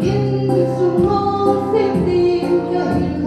Speaker 1: In sumong sinting kahit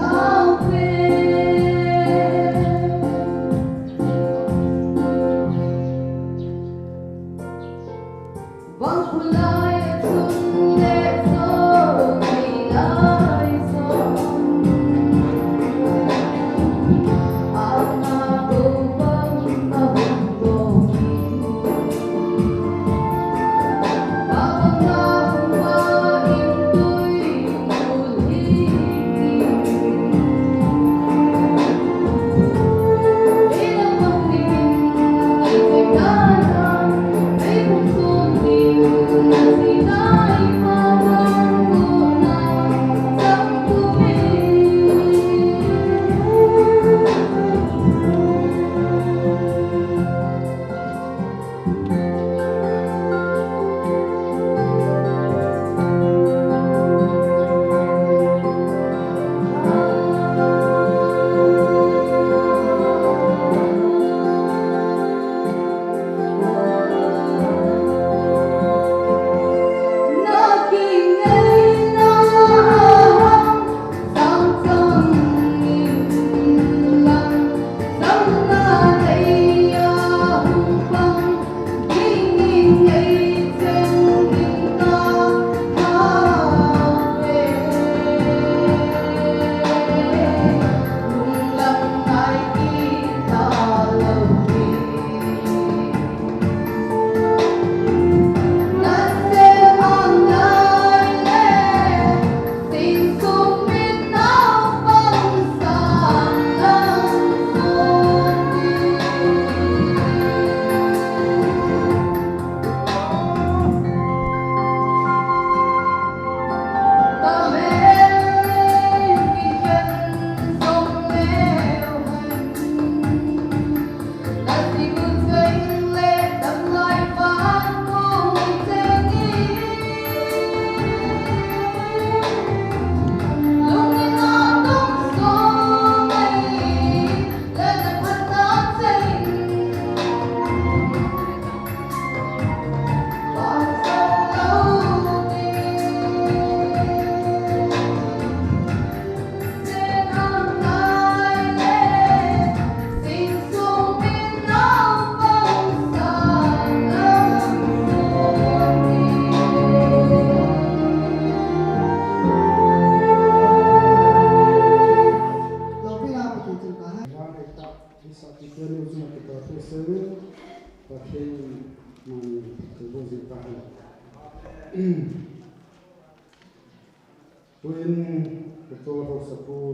Speaker 3: cái chỗ đâu sập bu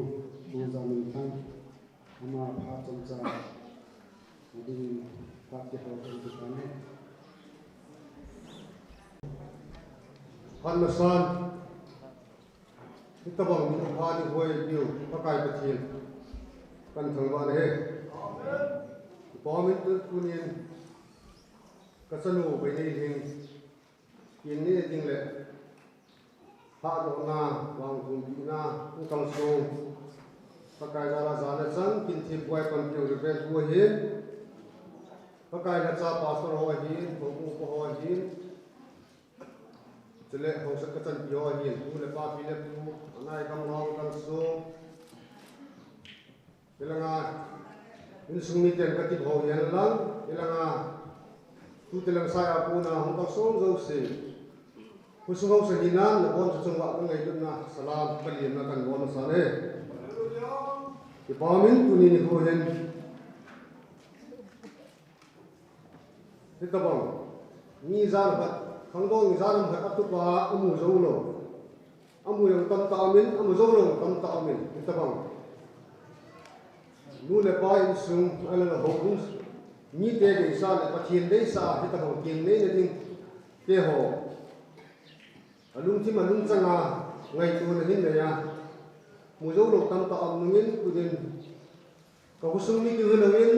Speaker 3: bu ra mình thang mà phá trong ra đi phát cái hồ trong cái này Han masan kita bang ni phá đi hoài nhiều các cái cái thiên kan thằng bạn này bỏ mình tự nhiên cái sân hồ bên đây thì kiến này tiếng lệ hạ độ na vàng cùng bị na cũng cầm sâu các cái ra là giá là trắng kinh thị quay còn nhiều được về thua hiến các cái là cha pastor hoa hiến hồ cũng có hoa hiến cho lệ hồ sẽ cái chân bị hoa hiến cũng là ba phi lệ cũng anh ai cầm hoa cầm sâu cái là nga in sung mi tiền cái tiếp hồ hiến lắm cái là nga tu tiền sai à cô na không có số dâu xì Kusungau sehinan na bon susung wa ngai dun na salam kalien na kan bon sane ki pamin tuni ni ko hen hitabang ni zan bat khangdong zan bat atu pa amu zo lo amu yang tam ta amin amu zo lo tam ta amin hitabang nu le pa in sung ala ho bung ni te ge sa le pathin dei sa hitabang king nei ne ding te ho alung thi malung changa ngai tu na hin le ya mu zo lo tam ta am nungin tu din ka husung ni ki hunangin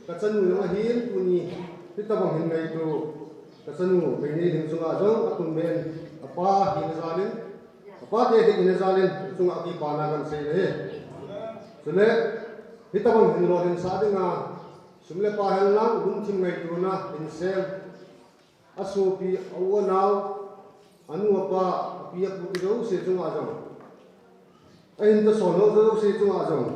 Speaker 3: ka chanu nga hin tu ni hitabang hin ngai tu ka chanu be ni hin chunga jong atun ben apa hin zalin apa te hin zalin chunga ki pa na kan se le sule hitabang hin lo hin sa dinga sumle pa hal lang lung thi ngai tu na in sel asu pi awanau anu apa pia putih jauh sejauh ajang, ini tu sono jauh sejauh ajang,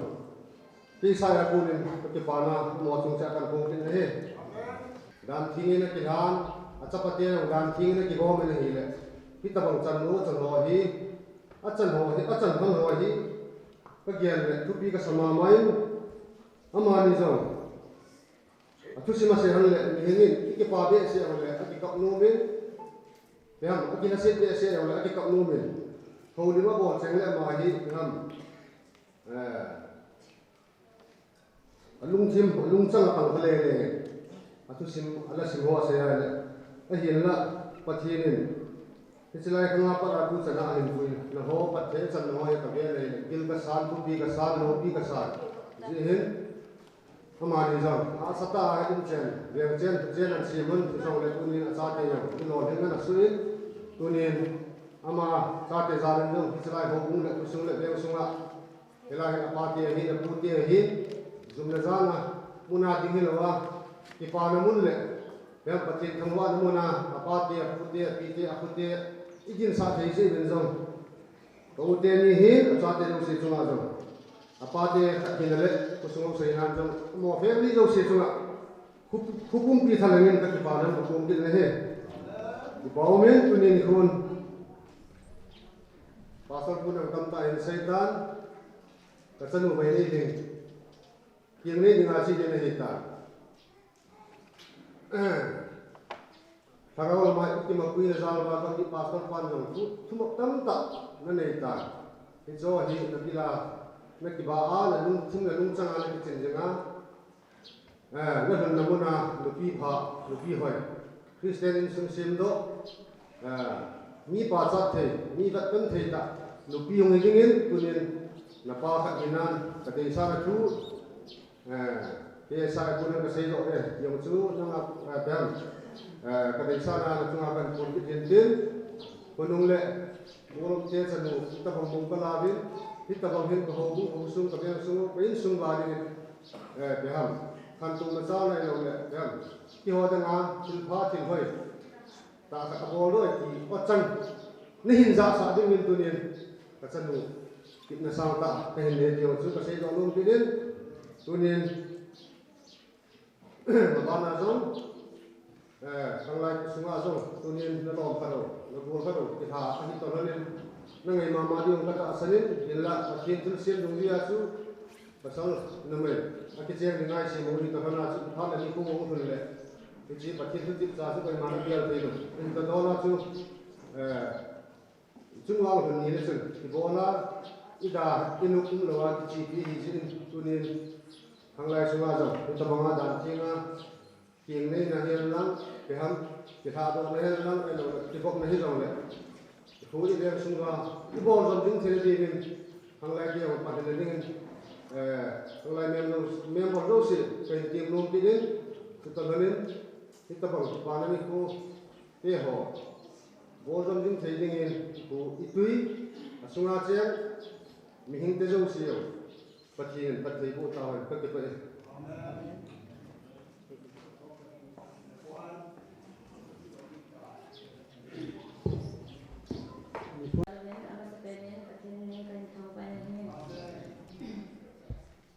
Speaker 3: kisah aku ni kepana mau cungcakan mungkin ni, dan tinggi nak kihan, acap patian dan tinggi nak kibau mana hilang, kita bangsan lu cendohi, acan hohi, bagian ni tu pi kesama main, amani jauh, tu si masih hal ni kipabe si hal ni, kikap numin. Yang kita sedih oleh kita numin, kau di mana boleh cenglek mahi dengan, alung cang atang pelele, atau sim ala simua saya le, hianlah patinin, istilah kenapa aku cakap ini pun, nah ho patin cang noy kabel gil kesan, tubi kesan, lobi kesan, jadi kemana jam, asata ini cen, yang cen simun, usang lepas ini asate yang kilo dengan asuin. Tunin ama sate zaran jong istilah hobung le kusung le beng sunga ilahi apati hi le puti hi zumle zana muna dingilawa ipana mun le beng pati thangwa muna apati puti piti aputi igin sate ise ben jong to te ni hi sate jong se chunga jong apati kinale kusung se han jong mo family jong se chunga hukum pi thalangin ka ipana hukum din le he di bawah tu ni kun pasal pun ang kamta in setan kasanu bay ni ding yang ni ngasi dia ni hita Tagawal mai ti makui na zal ba di pasal panjang tu tam tak na ni ta ijo hi na bila na ki ba a na lung thing na lung chang a na chen jenga na han na mona lupi pha lupi hoi Kristen in sung sim do, mi pa chat the, mi vat kan the ta, lupi yung ingin kunin napa kat inan, kate sa na tu, sa kunin kasay do yung tu nang bam, kate sa na tu akan pun din, punung le, murong tiyan sa nu, kita pang kalabin, kita pang hin kahobong, usung kabiyang sung, pain sung bali beham. Kantung na sa na yung yan. Kiho da nga silpa tilhoy. Ta sa kabolo ti otsan. Nihin sa ding min tunin. Katsanu kit na sa ta kahin ne yo su kasi do lum pidin tunin. Mabana zon. Kanglai sunga zon tunin na lom karo. Na bul karo kita ani to len. Nangai mama di kata asalin illa pakin tul sil dung dia su. Pasal namai, aku cakap dengan si mudi kerana hal ini pun orang tu le. Jadi pakai tu tip sah tu kalau mana dia tu. Ini tu dolar tu chung lao gần như là chừng thì bộ na ida inu kum lawa ki chi ki hi jin tunin hanglai sunga jong thì tập bằng đàn tiếng tiếng này là hiện lắm cái ham cái thà đó này hiện lắm cái đó cái bọc này jong này phố đi lên sunga cái bộ jong tiếng thế đi nên hanglai kia một phần là nên hanglai men bộ đâu xí cái tiếng nôm đi đến cái tập nên cái tập bằng phần này cô cái họ bộ jong tiếng thế đi nên cô ít túi sunga chen mình tới dâu siêu bắt tiền bắt thấy bộ tàu bắt cái vậy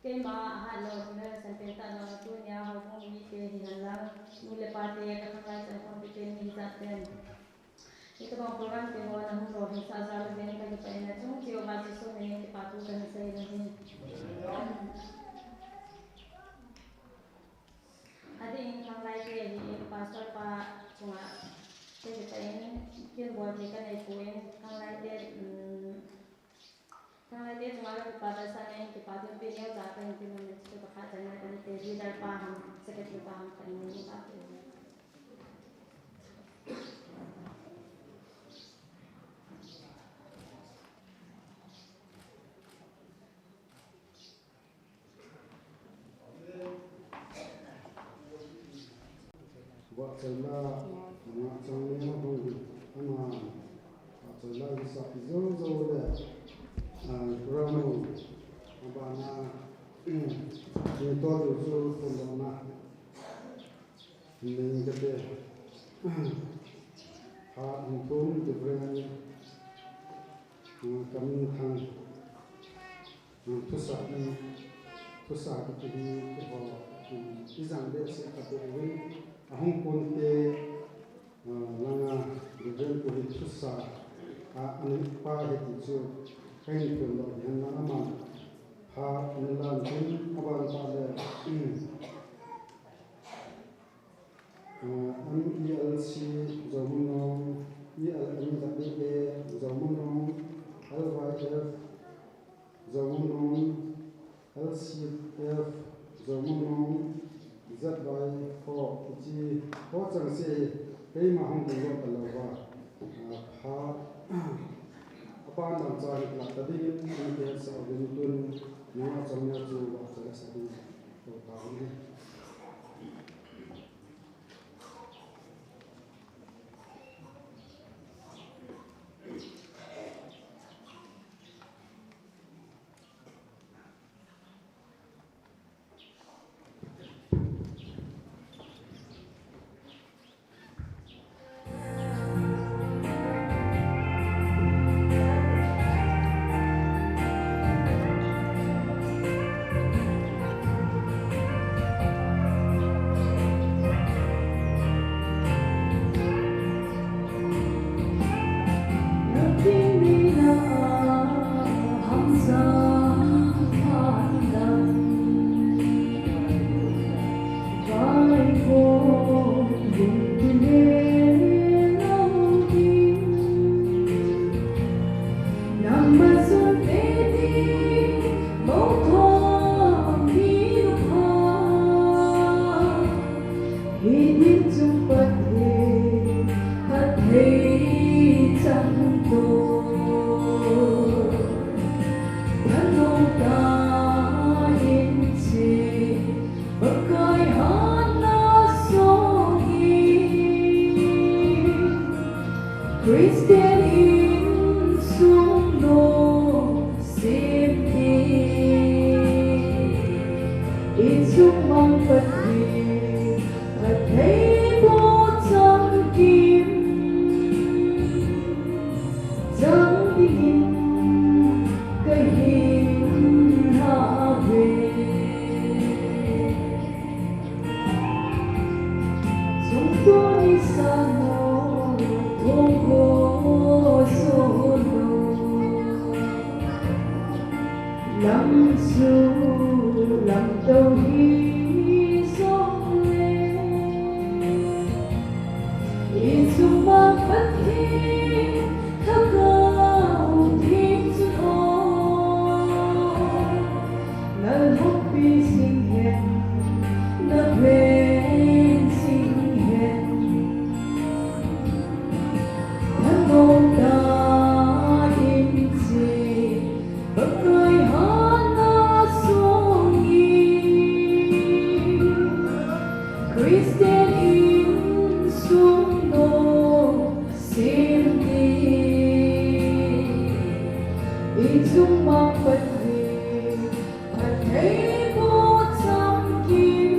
Speaker 9: cái mà hai lô nữa sản phẩm ta nó tu nhà họ không bị cái gì là mule party cái thằng lại sản phẩm bị cái gì ra tiền itu bang program ke bawah namun roh sa sa le ne ka pa na chung tio ma si so ne ke patu kan sai ne ade in thang lai ke ni pastor pa chunga ke pa ne kien bo ke ka ne poen thang lai de chunga ke pa da sa ne ke patu pe ne ja ka ni ne ke pa kha na ka te ri dar pa ham secretary pa ham kan ni pa
Speaker 3: vợ chồng là vợ chồng nên không ăn mà vợ chồng là sợ dâu dâu để rau bà na chúng tôi được số phần đó na mình cái đấy họ cũng cũng được rồi kami thằng thu sa cái gì cái họ cái rằng đấy sẽ tập với Hong Kong te langa river ko thu sa an pa he ti chu kain ko lo yan na ma ha an lan tin aban ta le an ELC zamuno ELM da be zamuno LYF zamuno LCF zamuno rất bài có chỉ có chẳng sẽ cái mà không được gọi là phá apa nam cha là tadi ini dia sa bin tun na chamnya chu wa sa sa đi to ta ni
Speaker 1: It's a dung mong bất vì thật thấy vô trong kim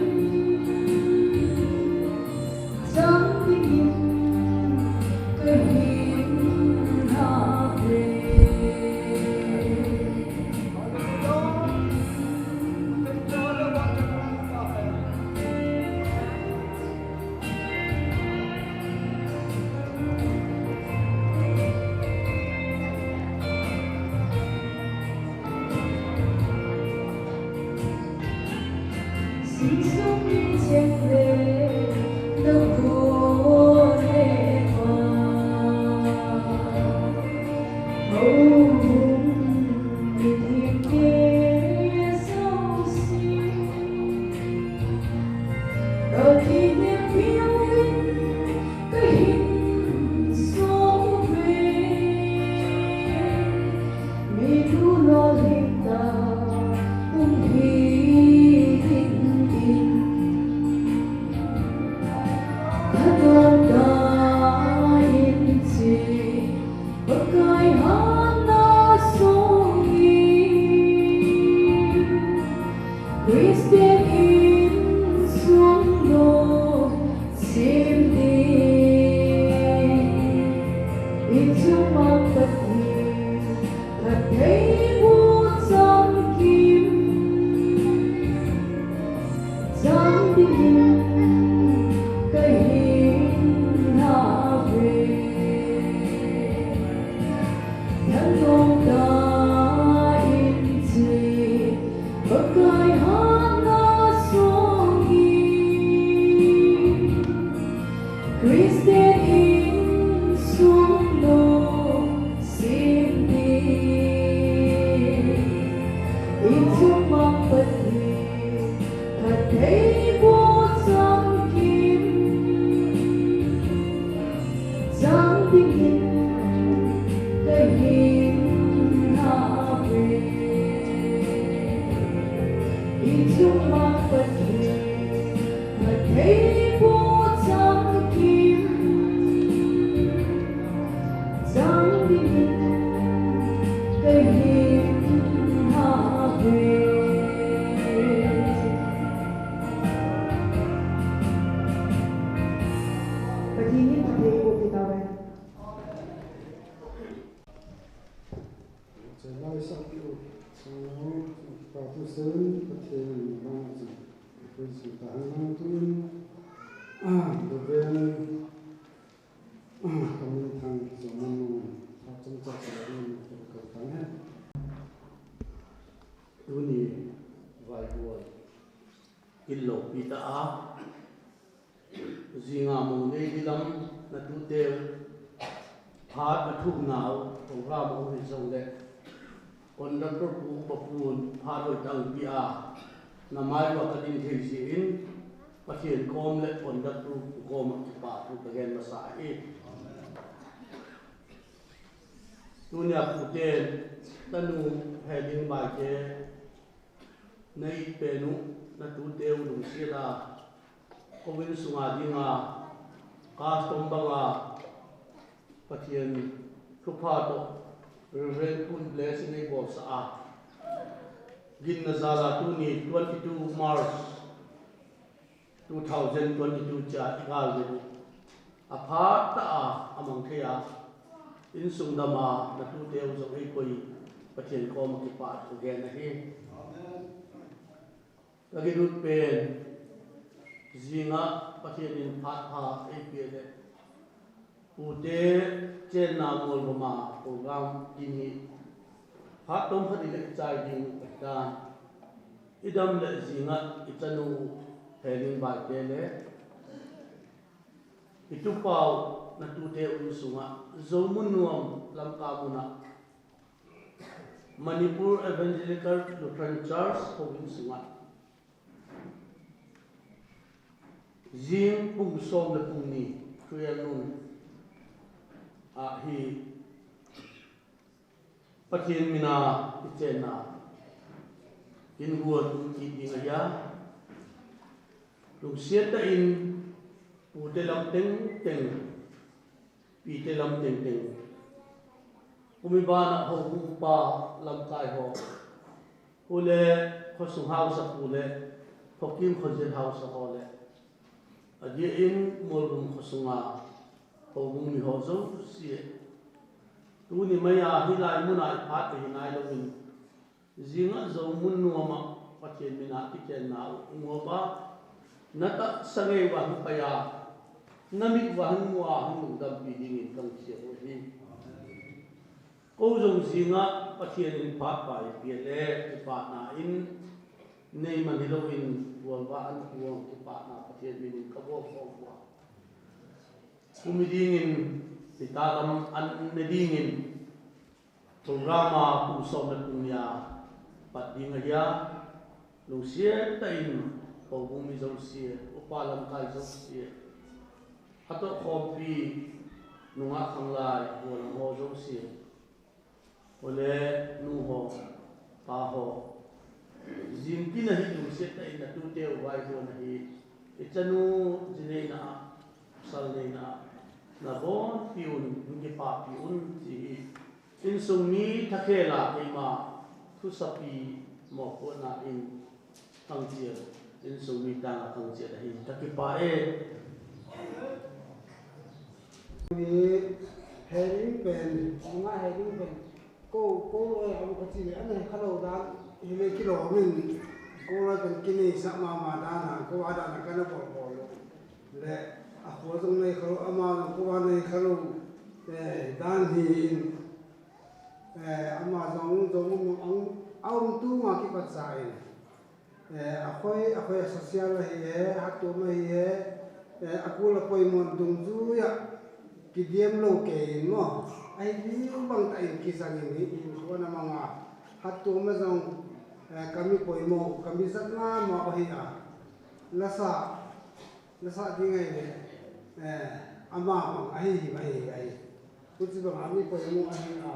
Speaker 1: trong tim cái hiến hạ về sinh sống đi trên về đâu có thể qua hầu đi tìm kia sâu xin đôi khi niềm yêu cái hình số về mi thu lo hình ta tung hi Christian in xuống đô xem đi in chung mang tất nhiên thật thấy vô trong kim trong tim cái hiến hạ về thân không ta in gì bất cai Christian in xuống đô xin đi in chung mong bất nhiên thật thấy vô trong kim trong tim cái hiến hạ về in chung mong bất nhiên thật thấy vô trong kim trong tim cái hiến hạ về và thì những thầy của kita vậy
Speaker 3: trở lại sau và tu sớm có thể mang gì với sự tán mang tuân đối với kami thằng giống như trong trại này cầu thắng hết
Speaker 2: Tuni vai buồn in lộ pita a zinga mong nei đi lắm na tu te phat na thu nào ông ra mong hi song de kon dan pro pu papun phat oi tang pi a na mai wa kadin thei si in pathian kom le kon dan pro kom pa tu ka gen ma sa e tunia pu te tanu heading by ke nei penu na tu teu lung sira kovin sunga dinga custom banga pathian thupa to reverend pun blessing nei bol sa a gin na zala tu ni 22 March 2022 cha igal de apha ta a among thea in sungdama na tu teu zo ei koi pathian kom ki pa ko gen na hi Kagirut pen zinga pathian in phat ha APL ute chen na mol ma program dini phat tom phadi le chai ding ta idam le zinga itanu heading by tele itu pau na tu te usunga zomun nuam lam ka muna Manipur Evangelical Lutheran Church Kovin Sunga Zing pung som le pung ni Kuya nun hi pathian mina ichena inguan ki ingaya lung sieta in ute lam teng teng ite lam teng teng umibana ho upa lam kai ho ule khosung house ule fokim khojin house ho le adi in molum khosunga ho bung mi ho zo si tu ni maya hilai munai phat hi nai lo min zinga zo mun nuama patien mina tiken na ngoba nata sangai wa hu paya nami wa hu wa hu dam pi ding kang che ho hi ko jong zinga patien in phat pa pi le pa na in nei man hi lo in wa wa an huang pa na patien min ka bo ko wa kumiding in italam an neding in programa pusom na punya patinga ya lusia tain pogumi zo sia upalam kai zo sia hato kopi nunga khanglai wala mo zo sia ole nu ho pa ho zimpi na hi lusia tain na tu te wai ho na hi itanu jine na sal ne na bon piun ngi pa piun ji in sumi thakela ema thu sapi mo ko na in tang chia in sumi ta tang chia da hi takipa e
Speaker 5: ni heading pen ma heading pen ko e ko ko chi an ne khalo da hile kilo min ko la pen kini sa ma da na ko ada na kana bo le a ko zong nei khalo ama ko wa nei khalo dan hi in ama zong ang tu ma ki pat sai akhoi social hi hatu ma hi akula poi mon dung zu ya ki diem lo ke mo ai ni bang ta in ki sang ni in ko na manga hatu ma zong kami poi mo kami sat na ma hi a lasa di ngai ne ama bang ai ku chi bang ami poi mo ai a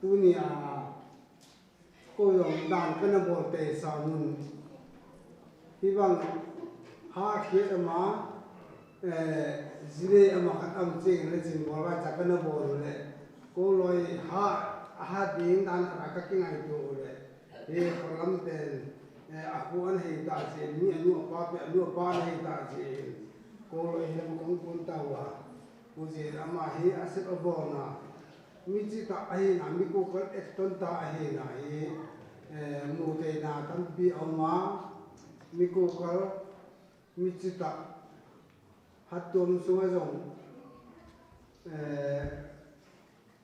Speaker 5: tu ni a ko yong dan kana bo te sa nun hi bang ha khie ma zile ama khat am che le chin bo ba cha kana bo le ko loi ha ding dan ra ka ki ngai tu le e kholam ten a ko an hei ta che ni anu pa hei ta che ko loi he mo kong pun ta wa ko je ama hi aset obo na mi chi ta ai na mi ko kal ekton ta ai na e mu te na tam pi oma mi ko kal mi chi ta hatum sunga jong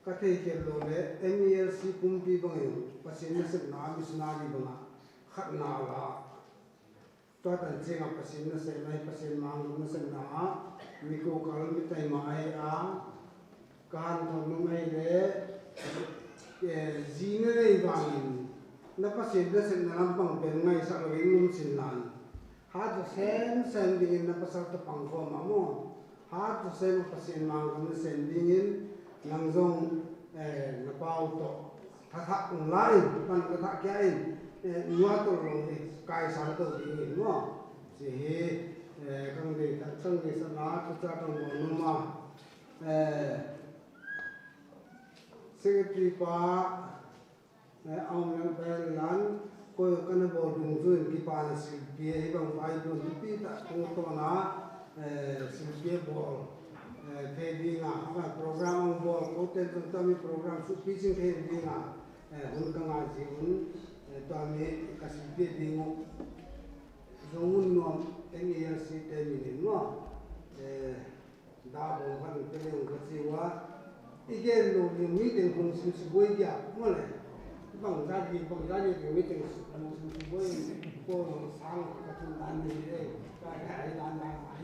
Speaker 5: ka thei ke lo le MELC kum pi bang pasin na se na mi sna ni bang khat na la to tan che nga pasin na se nai pasin mang na se na mi ko kal mi tai ma ai a kan thon no mai le zine nei bang na pasin da se na lampang pen ngai sa lo ngum sin nan ha to sen ding na pasal to pang ko ma mo ha to sen pasin mang na sen ding in nang zong na pau to tha lai pan ka tha kya in nuwa to lo ni kai sa to ding no ji he kang de ta sang de sa na tu cha tong mo nu ma secretary pa ông yang pen lan ko kana bo dung zu ki pa na si bi e bang vai do pi ta ko to na si bi bo the di nga program bo ko te to mi program su pi sing the di nga hun ka nga ji hun to mi ka si bi di ngo zong no MELC te mi ni no da bo han te le ko si wa igen lo ni mi den kun si bo ya mo le bang ra di cái mấy tình với cô sang cái trung tâm này đây cái đàn đàn phải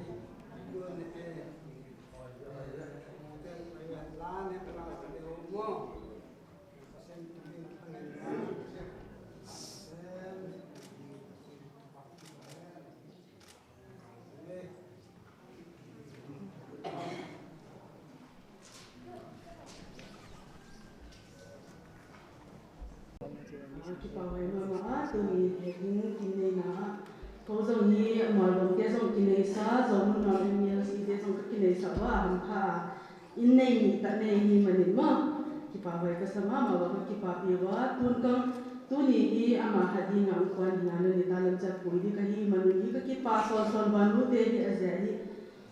Speaker 5: đưa này lá này cái nào cái điều đúng không xem
Speaker 1: kita mai mama tu ni ini kini na kau zong ni malam dia zong kini sa zong na ni si dia zong kini sa wa ham kha in nei ni ta nei hi manin ma ki pa vai ka sama ma ba ki pa pi wa tun kang tu ni hi ama hadi nga kwan na ni ta lam cha pui di ka hi manun hi ka ki pa son son ban lu te hi a ja hi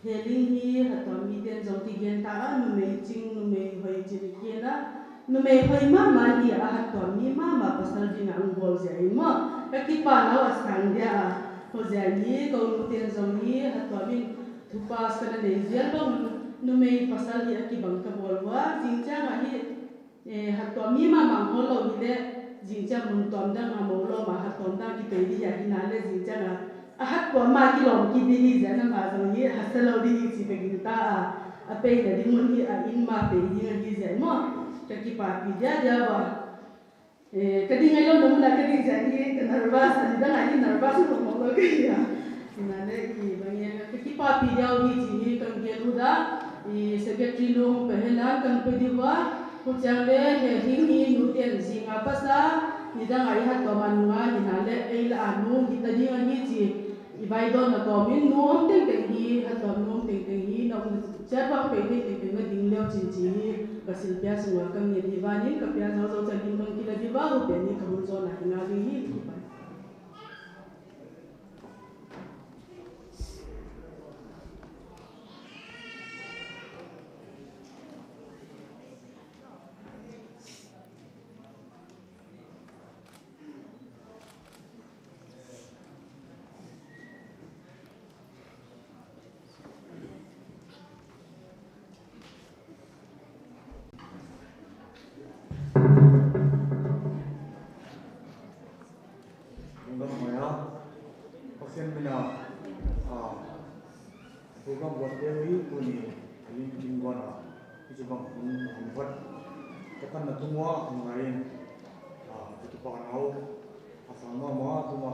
Speaker 1: heling hi ha to mi ten jong ti gen ta nu me ching nu me hoi chi ki na nu me hoi ma ma hi a ha to mi ma ma pasal di nga ang bol ja hi ma ka ki pa na wa sang dia ho ja ni ko nu ten jong hi ha to mi thu pa sa na ne zel ba nu me pasal hi a ki bang ka bol wa jing cha ma hi ha to mi ma ma ho lo hi le jing cha mun tom da ma mo lo ma ha tom da ki pe di ya hi na le jing cha na a hat ko ma ki lom ki di hi ja na ma zo hi ha sa lo di hi chi pe gi ta a pe da di mun hi a in ma pe hi nga hi ja mo ka ki pa pi ja ja ba ka di ngai lo no na ka di ja hi ka nervous ani da ngai nervous mo mo lo ki ya na le ki ba ya ka ki pa pi ja hi chi hi kan ge lu da i secretary lo pe hela kan pe di wa ko chang le he hing hi nu ten ji nga pa sa ni da ngai ha to man nga ni na le ei la anu ki ta di nga hi chi i vai don na to min nu om teng teng hi ha to nu om teng teng hi na cha pa pe te teng teng na ding leo chin chi hi ka sil pya sunga kam ni di va ni ka pya zo zo cha ding bang ki la di va ru pe ni ka hun zo na hi nga ding hi ki pa
Speaker 10: program buat dewi tu ni lingkungan itu bang buat tekan na semua lain itu panau asal nama semua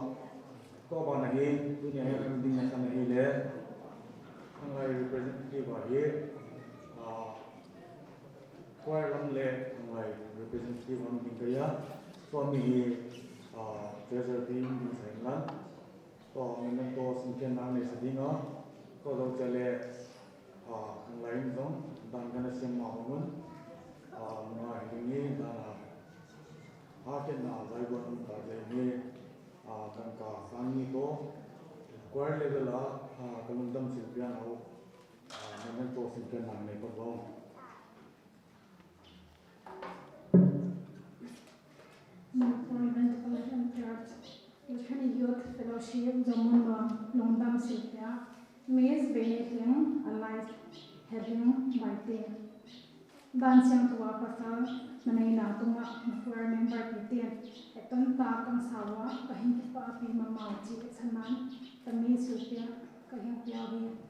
Speaker 10: kau bana hi tu ni yang penting sana hi le angai representative ahi kau lam le angai representative orang tingkaya suami hi treasure team di Thailand kau memang kau singkian nama sedina kalau jalan lain dong, dan kena semua orang, mengenai ini dan akhir na lain buat kita ini dan kasan itu kuar level lah, kalau dalam silpian aku, memang tu silpian nama itu dong.
Speaker 11: Environmental and Church, Lutheran Youth Fellowship, Jamun Longdam Silpia. Miss Beneting Alliance having by ten. Dancing to a pasal, Manila Tunga, for member Pitian, a tonta Kansawa, Kahin Papi Mamaji, Sanan, the Miss Supia, Kahin Piavi.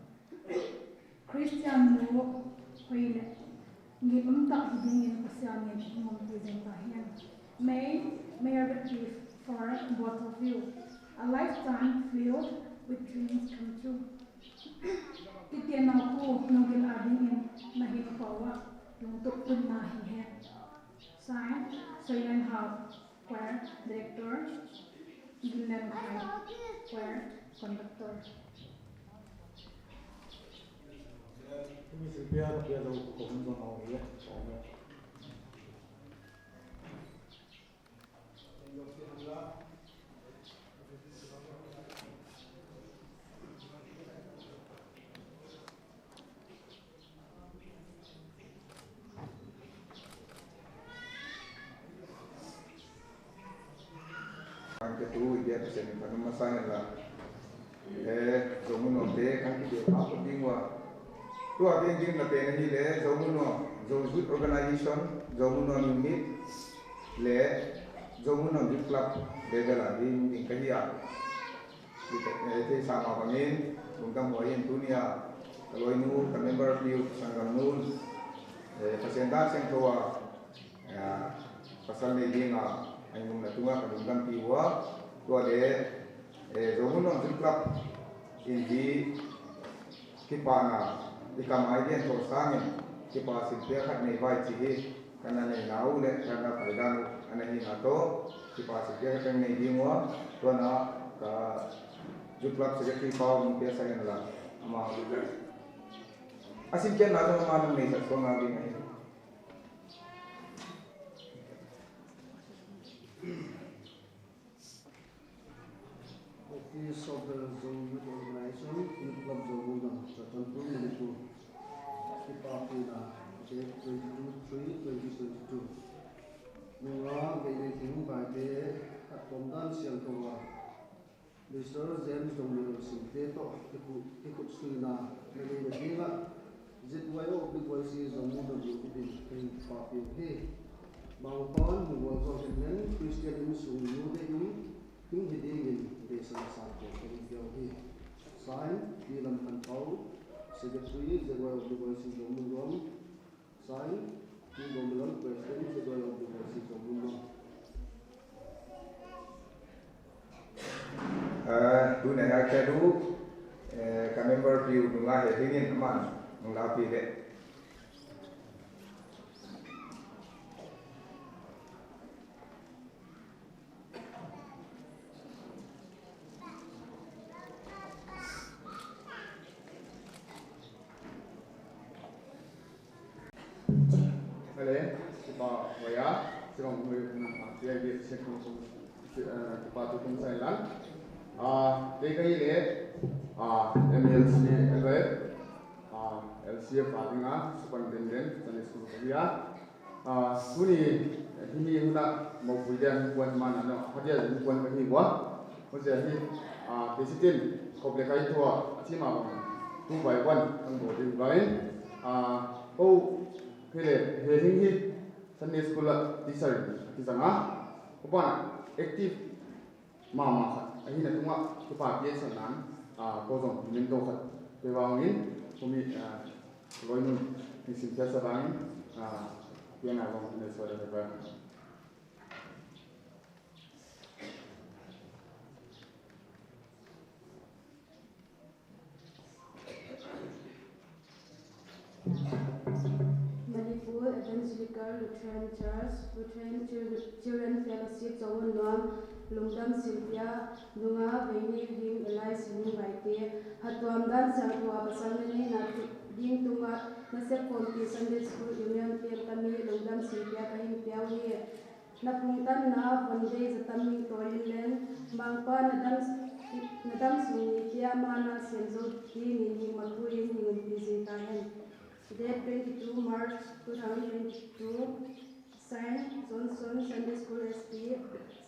Speaker 11: Christian Mo, Whale, give them that hiding in Oceanian, Montezin Bahian. Mayor Chief for both of you. A lifetime filled with dreams come true. Kitian aku nunggu adin in nahin pawa untuk pun nahi hai. Sign Soyan Hao, choir director, Gillian Khai, choir conductor.
Speaker 10: Ini sebiar dia tu komunal orang ya, orang.
Speaker 12: Ketua dia presiden pada masa ni lah. Zomun nanti kan kita apa tinggal. Tu apa yang kita nak ni le Zomun Youth Organization, Zomun Unit, le Zomun Youth Club, level lagi mungkin kaya. Itu sama kami, tentang poin dunia. Kalau ini member youth sangat nul, presentasi yang tua, pasal ni dia ngah. Ayung na tunga kadunggan piwa to de Zomun Youth Club indi kipana ikamai den to sangin kipa silpia khat nei vai chi kana nei nau le kana paidan anani na to kipa silpia khat nei dingwa to na ka Youth Club secretary pa mun pe sangen la ama asin kian na so manang nei sa so nga gi ngai
Speaker 3: Office of the Zone Youth Organization, Youth Club Zone Chatanpur, Manipur, Kipapuna, date 22/3/2022. Nunga Gaining by the Atomdan Siantowa. Mr. James Domino Sinteto, Tikut Suina, Melina Dila, Zitwayo, Big Voices on Moon in Papi Hay. Bangpon, who was of the men, Christian Sung Yude, King Hidingin, Desan Sato, Kelly, Sign, Gilam and Paul, Secretary, the Royal of the Voices of Moon, Sign, King Gomelon, President, the Royal of the Voices of Moon.
Speaker 12: tu này là cái đủ các member view đúng là hệ thiên nhiên mà đúng là vì đấy
Speaker 13: Hello, kita waya, serong mui dia dia sekong kita tu pun saya Dekai le MLC elret LCF adinga superintendent Sunday school Korea suni himi huna mau pujian puan mana no hadia puan kami wa macam ni president komplekai tua cima tu by one anggo di lain kile hearing hi Sunday school teacher di sana apa active mama ahi na tunga kupa pie sanan kozong minto khat pewangin kumi loinun isim jasa bangin piana long ne sore ba
Speaker 9: Manipur Evangelical Lutheran Church, Lutheran Children Fellowship, Zawon Nuam, Lungdam Sylvia, Nunga, Veni, Him, Elias, Him, Vaite, Hatuam Dan Sangtua, Basamini, Dim Tunga, Nasep Pompi, Sunday School, Union, Kami, Lungdam Sylvia, Kahim Piawi, Napungtan Na, Vande, Zatami, Torin, Mangpa, Nadam Suni, Tiamana, Senzo, Tini, Makuin, Hingun, Pizitahen. Date 22 March 2022. Signed Johnson Sunday School SP.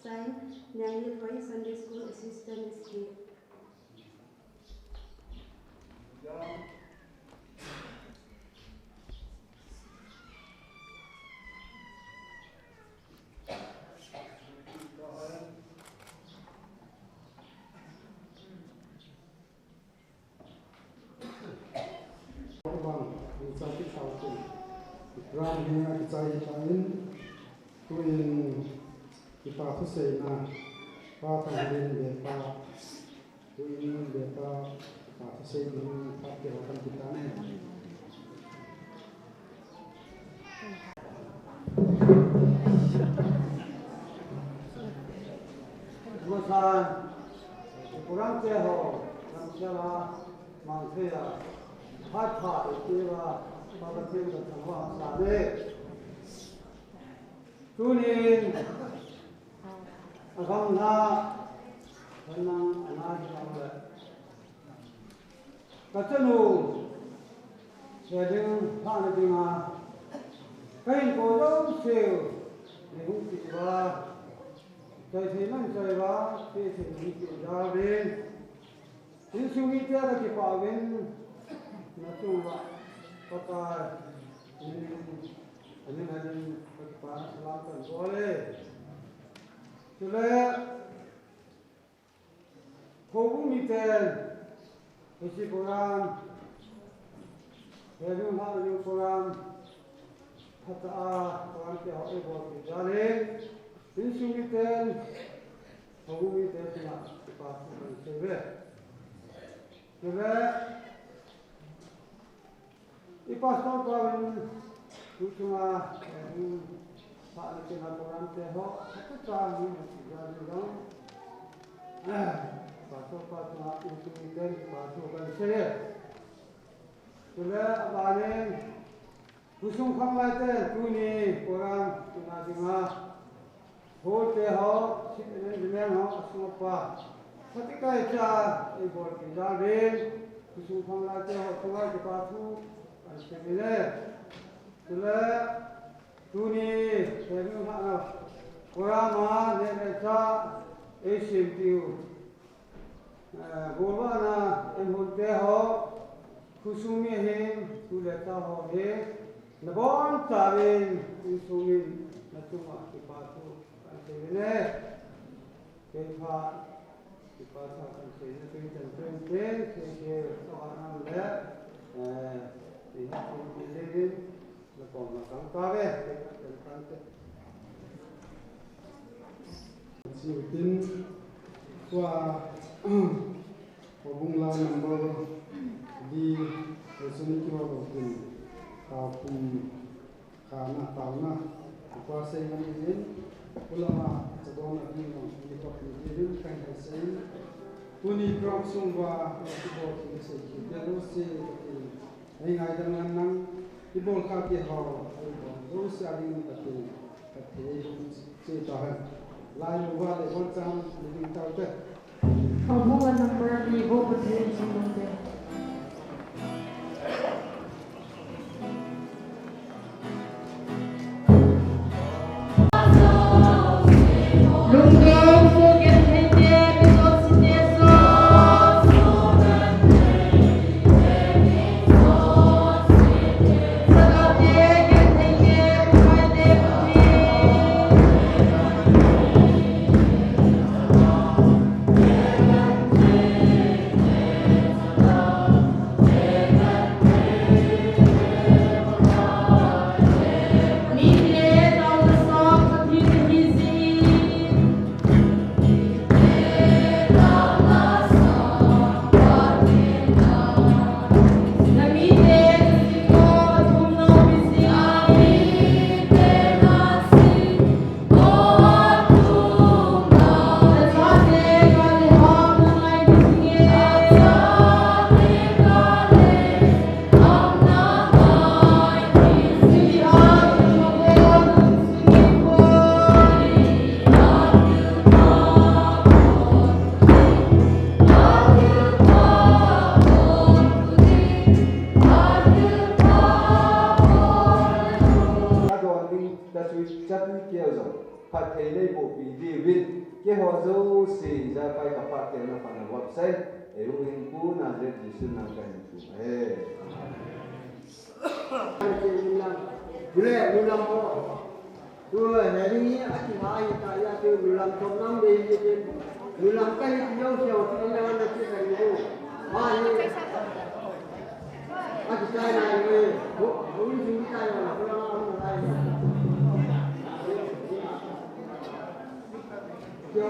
Speaker 9: Signed Nyangi Roy Sunday School Assistant SP.
Speaker 3: Ram hina kicai tain tuin kita tu sena pa tangin beta tuin beta kita tu sena pakai hokan kita ne
Speaker 5: masa kurang ceho kurang ceho mangkaya hata itu Bapa Tuhan semua sahaja. Tunin, agam na, tenang, anak kita. Kacanu, sedang mana dengar, kain kodok sel, lehung kita, kainan saya, kainan kita jalan. Insungi tiada kepawin, natulah. Papa, ini ada kepada selatan boleh. Sudah, hubung mitel, isi program, jadi hal yang program, kata program kita buat berjalan. Isi mitel, hubung mitel tidak dipasang sebelah. Sudah. Ipastor kawin cuma pak lagi laporan tehok itu kami jadi dong pastor pastor itu pastor kan saya Sudah abangin kusung kamate tuni orang tengah-tengah hote ho sini dengan ho semua ketika itu ibu kita bin kusung kamate ho tua kita tu asal sudah tuni sebelum mana orang mah mereka Asian tiu Gulwana hote ho kusumi hin tuleta ho he nabon tarin kusumi natuma kipatu kanseine kepa kipata kanseine pinten ke soalan le ini pinten napom nakang kabe kante
Speaker 3: Siutin tua hubunglah nombor di resmi kita mungkin kaum karena tahunan kuasa yang ini ulama sebelum ini kita pilih kan hasil puni langsung buat ibu ini saja terus ini ada dengan ibu kaki hal terus ada ini kaki cerita lain buat macam lebih tahu tak
Speaker 11: hubungan nomor ibu berdiri sebelumnya.
Speaker 5: Yo,